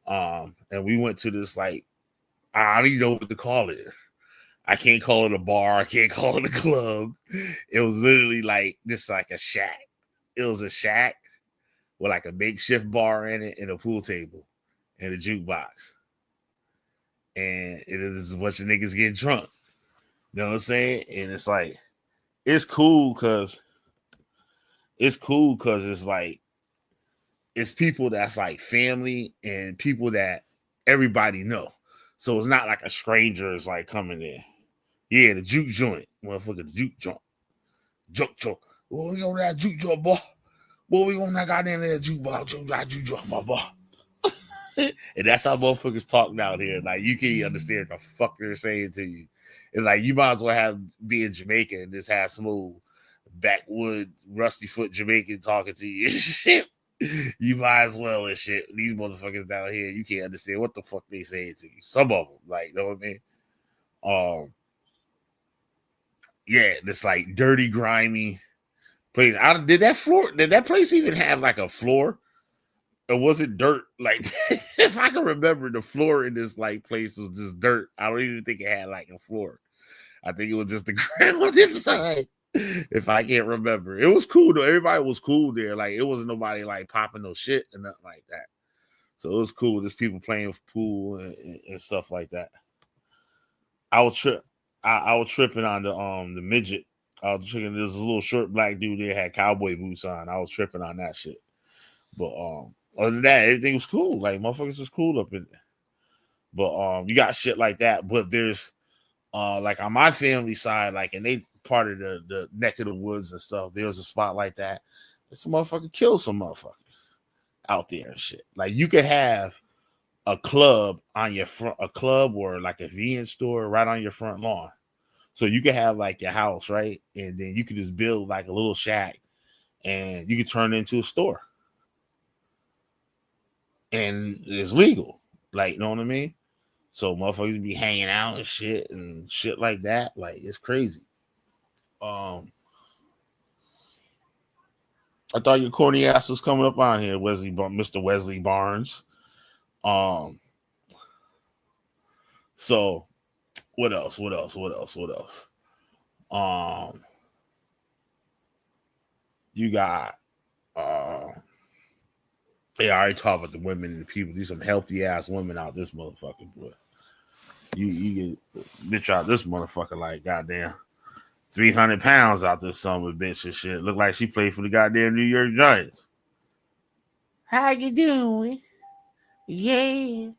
And we went to this like I don't even know what to call it. I can't call it a bar. I can't call it a club. It was literally like this, like a shack. It was a shack with like a makeshift bar in it and a pool table and a jukebox. And it is a bunch of niggas getting drunk. You know what I'm saying? And it's like, it's cool because it's like, it's people that's like family and people that everybody know. So it's not like a stranger is like coming in. Yeah, the juke joint. Motherfucker, the juke joint. Juke joint. Well, we on that juke joint, boy. Boy, we on that goddamn that juke bar. Juke joint, boy. And that's how motherfuckers talk down here. Like, you can't understand what the fuck they're saying to you. It's like, you might as well be in Jamaica and just have smooth, backwood, rusty foot Jamaican talking to you. Shit. You might as well and shit. These motherfuckers down here, you can't understand what the fuck they saying to you. Some of them, like, you know what I mean? Yeah, it's like dirty, grimy place. Did that place even have like a floor? Or was it dirt? Like, if I can remember, the floor in this like place was just dirt. I don't even think it had like a floor. I think it was just the ground inside. If I can't remember, it was cool though. Everybody was cool there. Like, it wasn't nobody like popping no shit and nothing like that. So it was cool. There's people playing pool and stuff like that. I was tripping on the midget. I was tripping. There was a little short black dude there had cowboy boots on. I was tripping on that shit. But other than that, everything was cool. Like, motherfuckers was cool up in there. But you got shit like that. But there's like on my family side, like, and they part of the neck of the woods and stuff. There was a spot like that. This motherfucker killed some motherfuckers out there and shit. Like, you could have a club on your front, a club or like a convenience store right on your front lawn. So you could have like your house, right? And then you could just build like a little shack and you could turn it into a store. And it's legal. Like, you know what I mean? So motherfuckers be hanging out and shit like that. Like, it's crazy. I thought your corny ass was coming up on here, Mr. Wesley Barnes. So what else? You got yeah, I already talked about the women and the people. These some healthy ass women out this motherfucker, boy. You get bitch out this motherfucker like goddamn 300 pounds out this son of a bitch and shit. Look like she played for the goddamn New York Giants. How you doing? Yeah.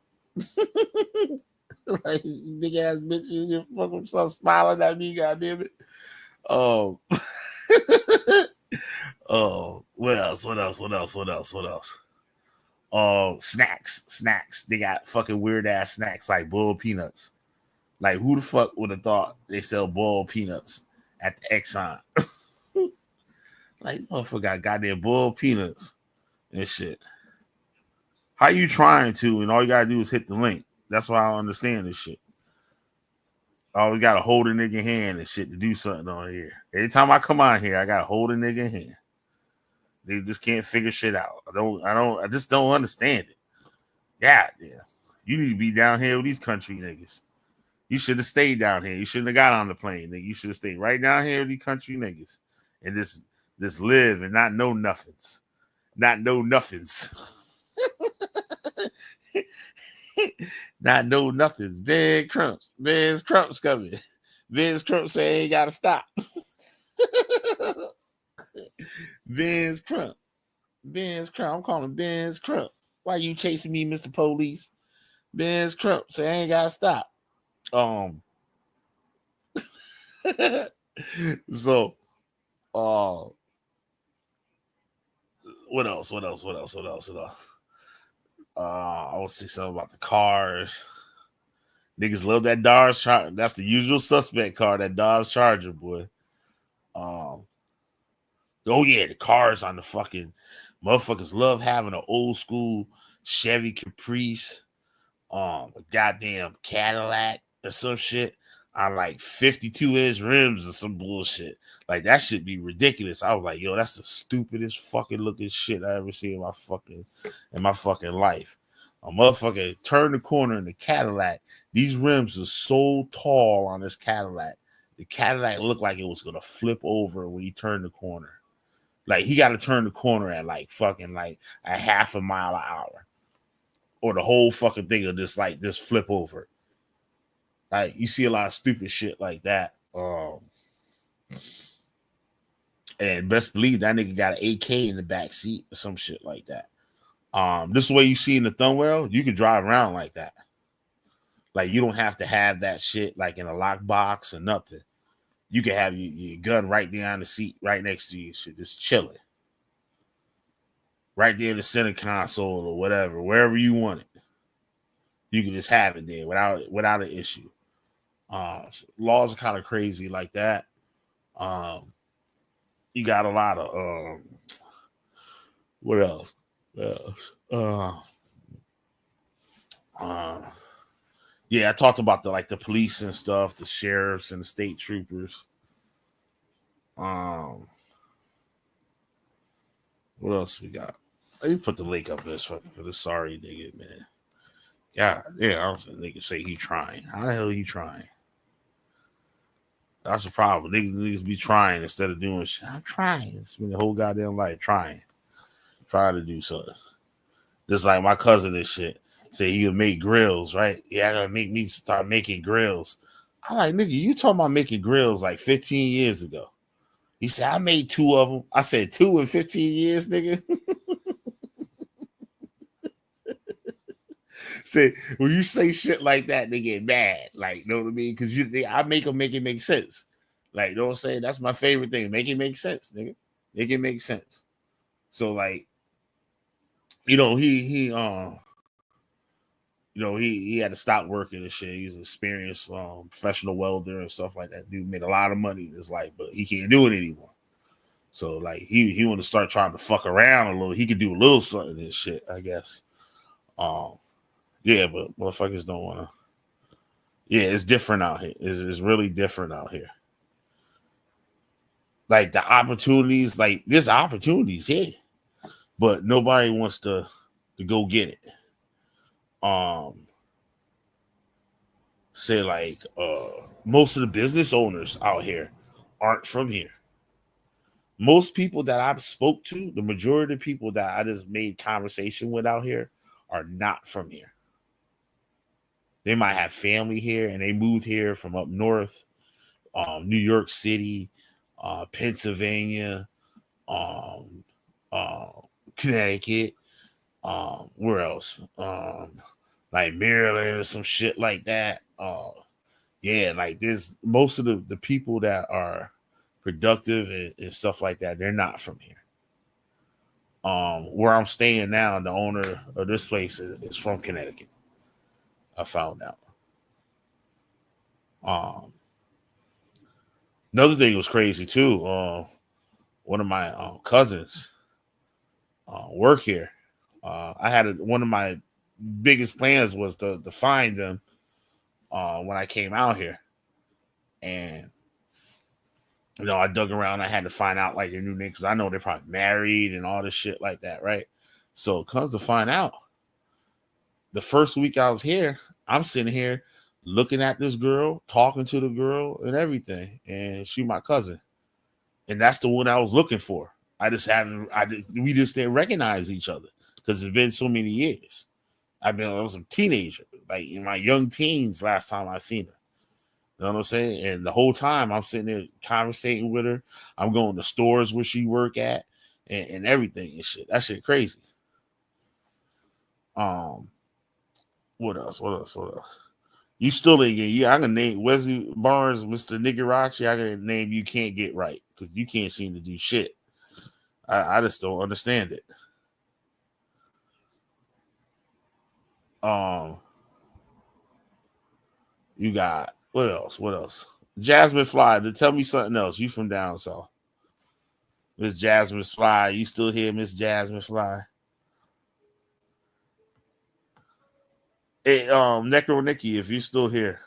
Like, big ass bitch, you fucking stop smiling at me, goddamn it. Oh, oh, what else? Snacks. They got fucking weird ass snacks like boiled peanuts. Like, who the fuck would have thought they sell boiled peanuts at the Exxon? Like, motherfucker got goddamn boiled peanuts and shit. How you trying to? And all you gotta do is hit the link. That's why I don't understand this shit. Oh, we gotta hold a nigga hand and shit to do something on here. Every time I come on here, I gotta hold a nigga hand. They just can't figure shit out. I just don't understand it. Yeah. You need to be down here with these country niggas. You should have stayed down here. You shouldn't have got on the plane, nigga. You should have stayed right down here with these country niggas. And this live and not know nothings. Not know nothings. Not know nothings. Ben Crumps. Ben's Crumps coming. Ben's Crumps say ain't gotta stop. Ben's Crump. Ben's Crump. I'm calling Ben's Crump. Why you chasing me, Mr. Police? Ben's Crump say I ain't gotta stop. So what else? I want to say something about the cars. Niggas love that Dodge Charger. That's the usual suspect car, that Dodge Charger, boy. Oh yeah, the cars on the fucking motherfuckers love having an old school Chevy Caprice, a goddamn Cadillac or some shit on like 52-inch rims or some bullshit. Like that should be ridiculous. I was like, yo, that's the stupidest fucking looking shit I ever seen in my fucking life. A motherfucker turned the corner in the Cadillac. These rims are so tall on this Cadillac. The Cadillac looked like it was gonna flip over when he turned the corner. Like he got to turn the corner at like fucking like a half a mile an hour, or the whole fucking thing will just like this flip over. Like you see a lot of stupid shit like that. And best believe that nigga got an AK in the back seat or some shit like that. This is the way you see in the thumbnail, you can drive around like that. Like you don't have to have that shit like in a lockbox or nothing. You can have your gun right there on the seat, right next to you, shit, just chilling. Right there in the center console or whatever, wherever you want it. You can just have it there without an issue. Laws are kind of crazy like that. You got a lot of what else? Yeah, I talked about the police and stuff, the sheriffs and the state troopers. What else we got? Let me put the link up this fucking for this sorry nigga, man. Yeah, I don't nigga say he trying. How the hell he trying? That's the problem. Niggas be trying instead of doing shit. I'm trying. Spend the whole goddamn life trying to do something. Just like my cousin and shit. Say he would make grills, right? Yeah, gotta make me start making grills. I'm like, nigga, you talking about making grills like 15 years ago. He said, I made 2 of them. I said, 2 in 15 years, nigga. Say, when you say shit like that, they get mad. Like, you know what I mean? Because I make them make it make sense. Like, you know what I'm saying? That's my favorite thing. Make it make sense, nigga. Make it make sense. So, like, you know, he had to stop working and shit. He's an experienced professional welder and stuff like that. Dude made a lot of money in his life, but he can't do it anymore. So like he want to start trying to fuck around a little. He could do a little something and shit, I guess. Yeah, but motherfuckers don't want to. Yeah, it's different out here. It's really different out here. Like the opportunities, like there's opportunities here, but nobody wants to go get it. Say like most of the business owners out here aren't from here. Most people that I've spoke to, the majority of the people that I just made conversation with out here are not from here. They might have family here and they moved here from up north, New York City, Pennsylvania, um, uh, Connecticut, where else? Like Maryland or some shit like that. Yeah, like there's most of the people that are productive and stuff like that, they're not from here. Where I'm staying now, the owner of this place is from Connecticut. I found out. Another thing was crazy too. One of my cousins work here. I had one of my biggest plans was to find them when I came out here, and I dug around. I had to find out like their new name because I know they're probably married and all this shit like that, right? So comes to find out, the first week I was here, I'm sitting here looking at this girl, talking to the girl, and everything, and she my cousin, and that's the one I was looking for. We just didn't recognize each other because it's been so many years. I was a teenager, like in my young teens last time I seen her. You know what I'm saying? And the whole time I'm sitting there conversating with her. I'm going to stores where she work at and everything and shit. That shit crazy. What else? You still ain't get. Yeah, I'm gonna name Wesley Barnes, Mr. Nigarachi. I'm gonna name you can't get right because you can't seem to do shit. I just don't understand it. You got what else? What else? Jasmine Fly. To tell me something else. You from down south? Miss Jasmine Fly. You still here, Miss Jasmine Fly? Hey, Necro Nikki, if you still here,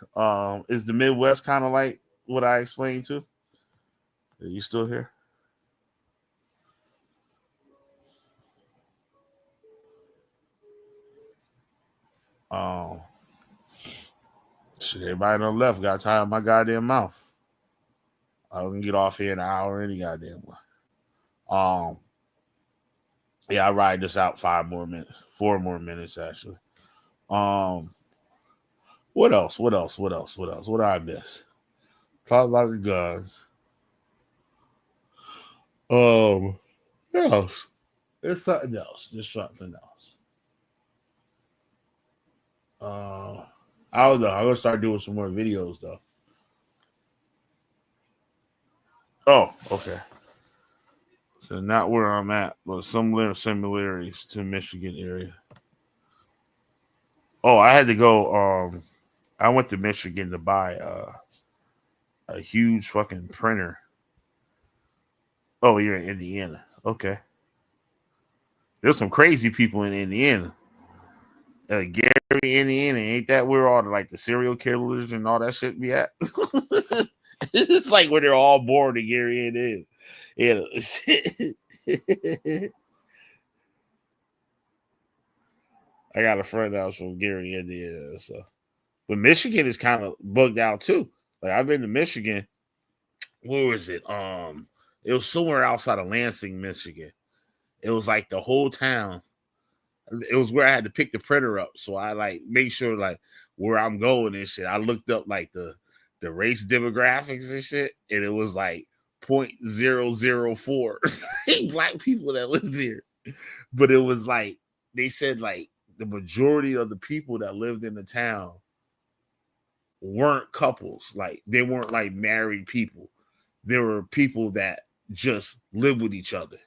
is the Midwest kind of like what I explained to? Are you still here? Um, shit, everybody on the left got tired of my goddamn mouth. I can get off here in an hour any goddamn way. Yeah, I ride this out 5 more minutes, 4 more minutes actually. Um, what else? What else? What else? What else? What did I miss? Talk about the guns. What else? There's something else. There's something else. I don't know. I'm gonna start doing some more videos though. Oh, okay. So not where I'm at, but some little similarities to Michigan area. Oh, I had to go. I went to Michigan to buy a huge fucking printer. Oh, you're in Indiana. Okay. There's some crazy people in Indiana. Gary, Indiana, ain't that where all the like the serial killers and all that shit be at? It's like where they're all born in Gary, Indiana. Yeah. I got a friend that was from Gary, Indiana. So, but Michigan is kind of bugged out too. Like I've been to Michigan. Where was it? It was somewhere outside of Lansing, Michigan. It was like the whole town. It was where I had to pick the printer up, so I like make sure like where I'm going and shit. I looked up like the race demographics and shit, and it was like 0.004 black people that lived here. But it was like they said like the majority of the people that lived in the town weren't couples. Like they weren't like married people. There were people that just lived with each other.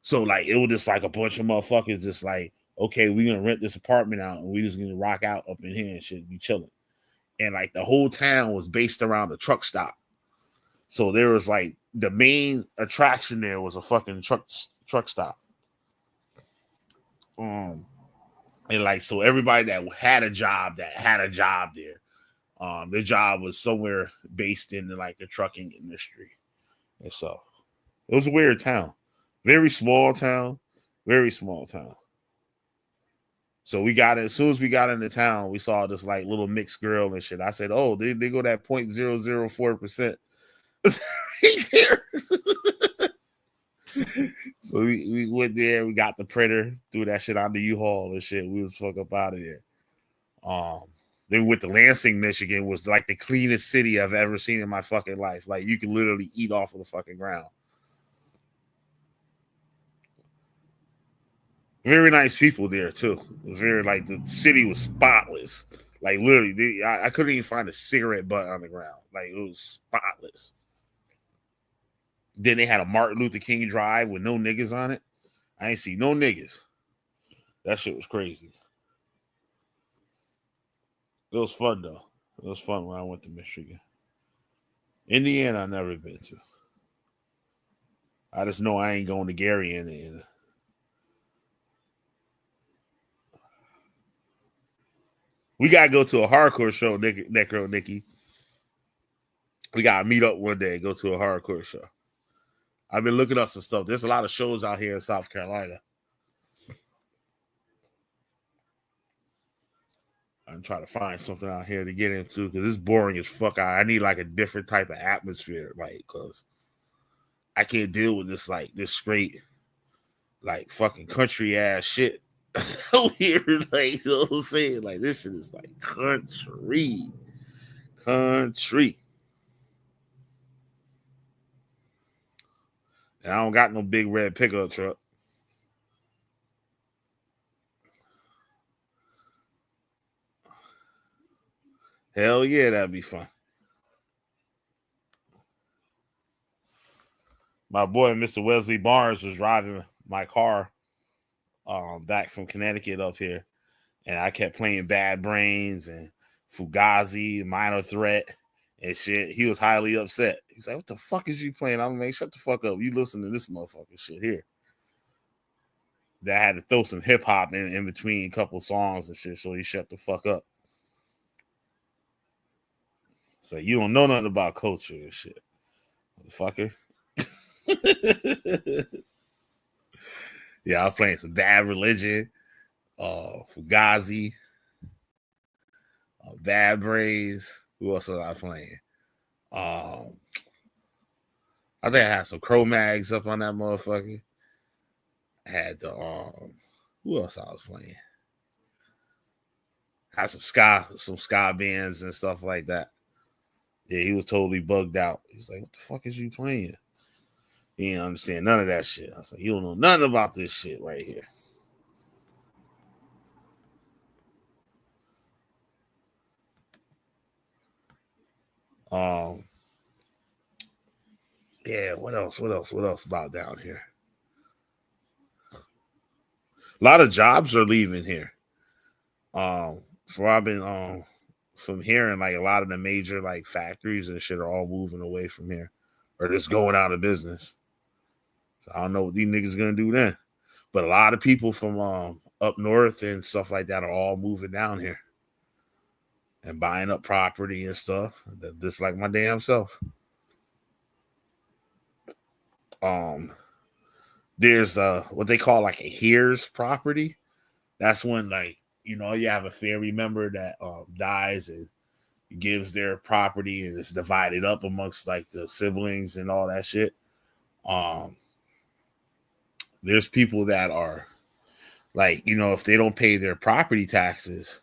So like it was just like a bunch of motherfuckers just like, okay, we're gonna rent this apartment out and we just gonna rock out up in here and shit, be chilling. And like the whole town was based around the truck stop. So there was like the main attraction there was a fucking truck stop. Um and like so everybody that had a job there. Their job was somewhere based in like the trucking industry. And so it was a weird town. Very small town. Very small town. So we got it as soon as we got into town, we saw this like little mixed girl and shit. I said, "Oh, they go that 0.004% right there." So we went there, we got the printer, threw that shit on the U-Haul and shit. We was fuck up out of there. Um, then went to Lansing, Michigan, was like the cleanest city I've ever seen in my fucking life. Like you can literally eat off of the fucking ground. Very nice people there too. It was very like the city was spotless. Like literally, I couldn't even find a cigarette butt on the ground. Like it was spotless. Then they had a Martin Luther King Drive with no niggas on it. I ain't see no niggas. That shit was crazy. It was fun though. It was fun when I went to Michigan. Indiana, I never been to. I just know I ain't going to Gary, Indiana. We gotta go to a hardcore show, Necro Nikki. We gotta meet up one day and go to a hardcore show. I've been looking up some stuff. There's a lot of shows out here in South Carolina. I'm trying to find something out here to get into because it's boring as fuck. I need like a different type of atmosphere, like because I can't deal with this like this straight like fucking country ass shit. Here, like you know what I'm saying? Like this shit is like country. And I don't got no big red pickup truck. Hell yeah, that'd be fun. My boy, Mr. Wesley Barnes, was driving my car back from Connecticut up here, and I kept playing Bad Brains and Fugazi, Minor Threat, and shit. He was highly upset. He's like, "What the fuck is you playing?" I'm like, "Shut the fuck up. You listen to this motherfucking shit here." That had to throw some hip hop in between a couple songs and shit, so he shut the fuck up. So you don't know nothing about culture and shit, motherfucker. Yeah, I was playing some Bad Religion, Fugazi, Bad Brains. Who else was I playing? I think I had some Cro-Mags up on that motherfucker. I had the who else I was playing? I had some ska bands and stuff like that. Yeah, he was totally bugged out. He was like, "What the fuck is you playing?" He didn't understand none of that shit. I was like, "You don't know nothing about this shit right here." Um, yeah, what else? What else? What else about down here? A lot of jobs are leaving here. For I've been from hearing like a lot of the major like factories and shit are all moving away from here or just going out of business. So I don't know what these niggas gonna do then. But a lot of people from up north and stuff like that are all moving down here and buying up property and stuff. Just like my damn self. Um, there's what they call like a here's property. That's when like you have a family member that dies and gives their property and it's divided up amongst like the siblings and all that shit. Um, there's people that are like, if they don't pay their property taxes,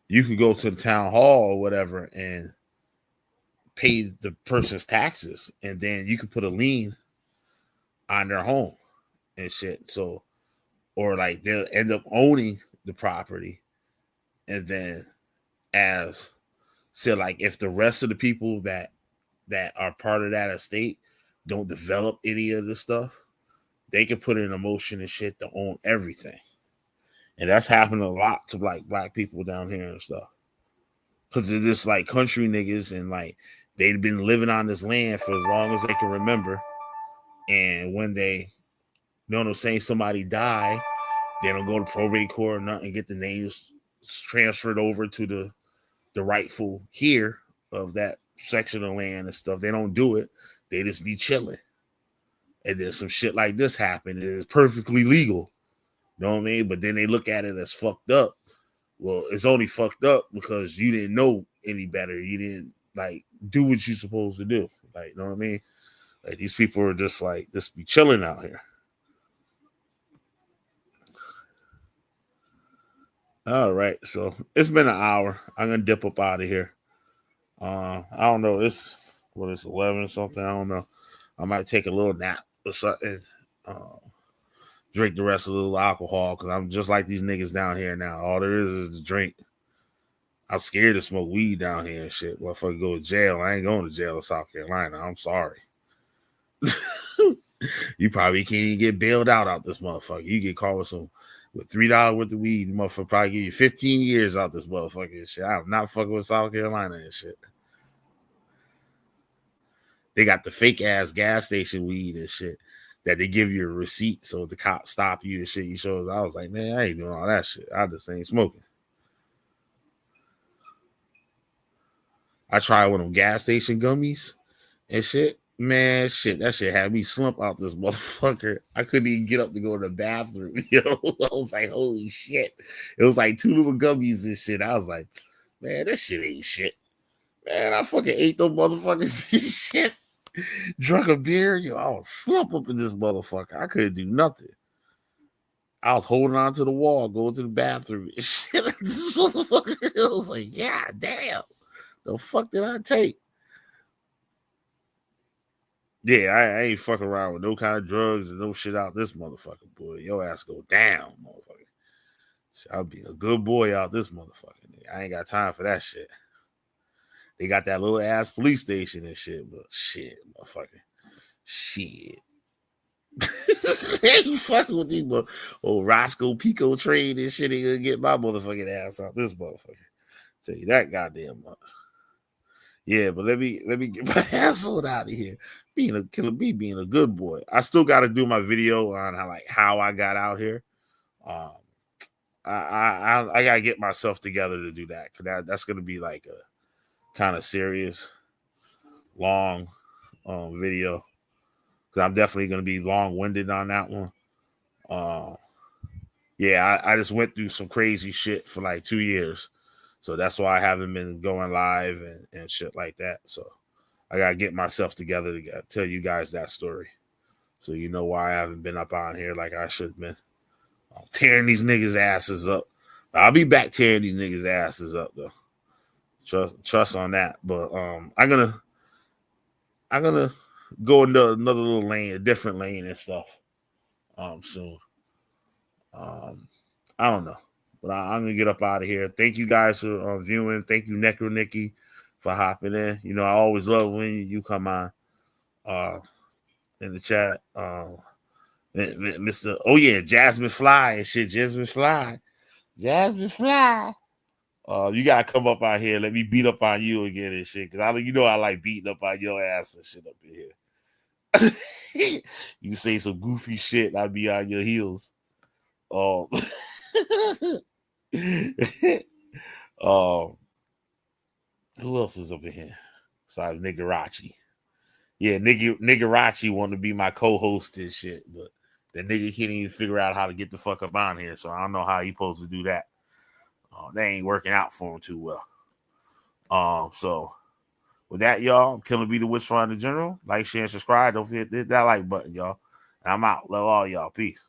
you can go to the town hall or whatever and pay the person's taxes, and then you can put a lien on their home and shit. So, or like they'll end up owning the property, and then as so, like if the rest of the people that are part of that estate don't develop any of the stuff, they can put in a motion and shit to own everything. And that's happened a lot to like black people down here and stuff. Cause they're just like country niggas and like they've been living on this land for as long as they can remember. And when they saying somebody die, they don't go to probate court or nothing and get the names transferred over to the rightful here of that section of land and stuff. They don't do it. They just be chilling. And then some shit like this happened. It's perfectly legal. You know what I mean? But then they look at it as fucked up. Well, it's only fucked up because you didn't know any better. You didn't like do what you're supposed to do. Like, you know what I mean? Like these people are just be chilling out here. All right, so it's been an hour. I'm gonna dip up out of here. I don't know. It's 11 or something. I don't know. I might take a little nap or something. Drink the rest of the little alcohol because I'm just like these niggas down here now. All there is the drink. I'm scared to smoke weed down here and shit. Well, if I go to jail, I ain't going to jail in South Carolina. I'm sorry. You probably can't even get bailed out this motherfucker. You get caught with $3 worth of weed, the motherfucker probably give you 15 years out this motherfucker and shit. I'm not fucking with South Carolina and shit. They got the fake ass gas station weed and shit that they give you a receipt so the cops stop you and shit. You show. I was like, man, I ain't doing all that shit. I just ain't smoking. I tried one of them gas station gummies and shit. Man, shit, that shit had me slump out this motherfucker. I couldn't even get up to go to the bathroom. Yo, I was like, holy shit. It was like 2 little gummies and shit. I was like, man, this shit ain't shit. Man, I fucking ate those motherfuckers and shit. Drunk a beer. Yo, I was slump up in this motherfucker. I couldn't do nothing. I was holding on to the wall, going to the bathroom and shit. This motherfucker. I was like, yeah, damn. The fuck did I take? Yeah, I ain't fucking around with no kind of drugs and no shit out this motherfucker, boy. Your ass go down, motherfucker. So I'll be a good boy out this motherfucker. I ain't got time for that shit. They got that little ass police station and shit, but shit, motherfucker. Shit. Ain't fucking with these old Roscoe Pico trade and shit. Ain't gonna get my motherfucking ass out this motherfucker. Tell you that goddamn much. Yeah, but let me get my asshole out of here. Being a killer bee, being a good boy. I still got to do my video on how I got out here. Um, I gotta get myself together to do that, because that's gonna be like a kind of serious, long video. Because I'm definitely gonna be long winded on that one. Uh, yeah, I just went through some crazy shit for like 2 years. So that's why I haven't been going live and shit like that. So I gotta get myself together to tell you guys that story. So you know why I haven't been up on here like I should have been. I'm tearing these niggas' asses up. I'll be back tearing these niggas' asses up though. Trust on that. But I'm gonna go into another little lane, a different lane and stuff. Soon. I don't know. But I'm gonna get up out of here. Thank you guys for viewing. Thank you, Necro Nikki, for hopping in. You know, I always love when you come on in the chat. Mr. Oh yeah, Jasmine Fly and shit. Jasmine Fly. You gotta come up out here. Let me beat up on you again and shit. Cause I like beating up on your ass and shit up in here. You say some goofy shit, I'll be on your heels. Um, who else is up in here? Besides Nigarachi. Yeah, Nigarachi want to be my co-host and shit, but the nigga can't even figure out how to get the fuck up on here. So I don't know how he supposed to do that. They ain't working out for him too well. So with that, y'all, I'm Killer B the Witch Finder General. Like, share, and subscribe. Don't forget to hit that like button, y'all. And I'm out. Love all y'all. Peace.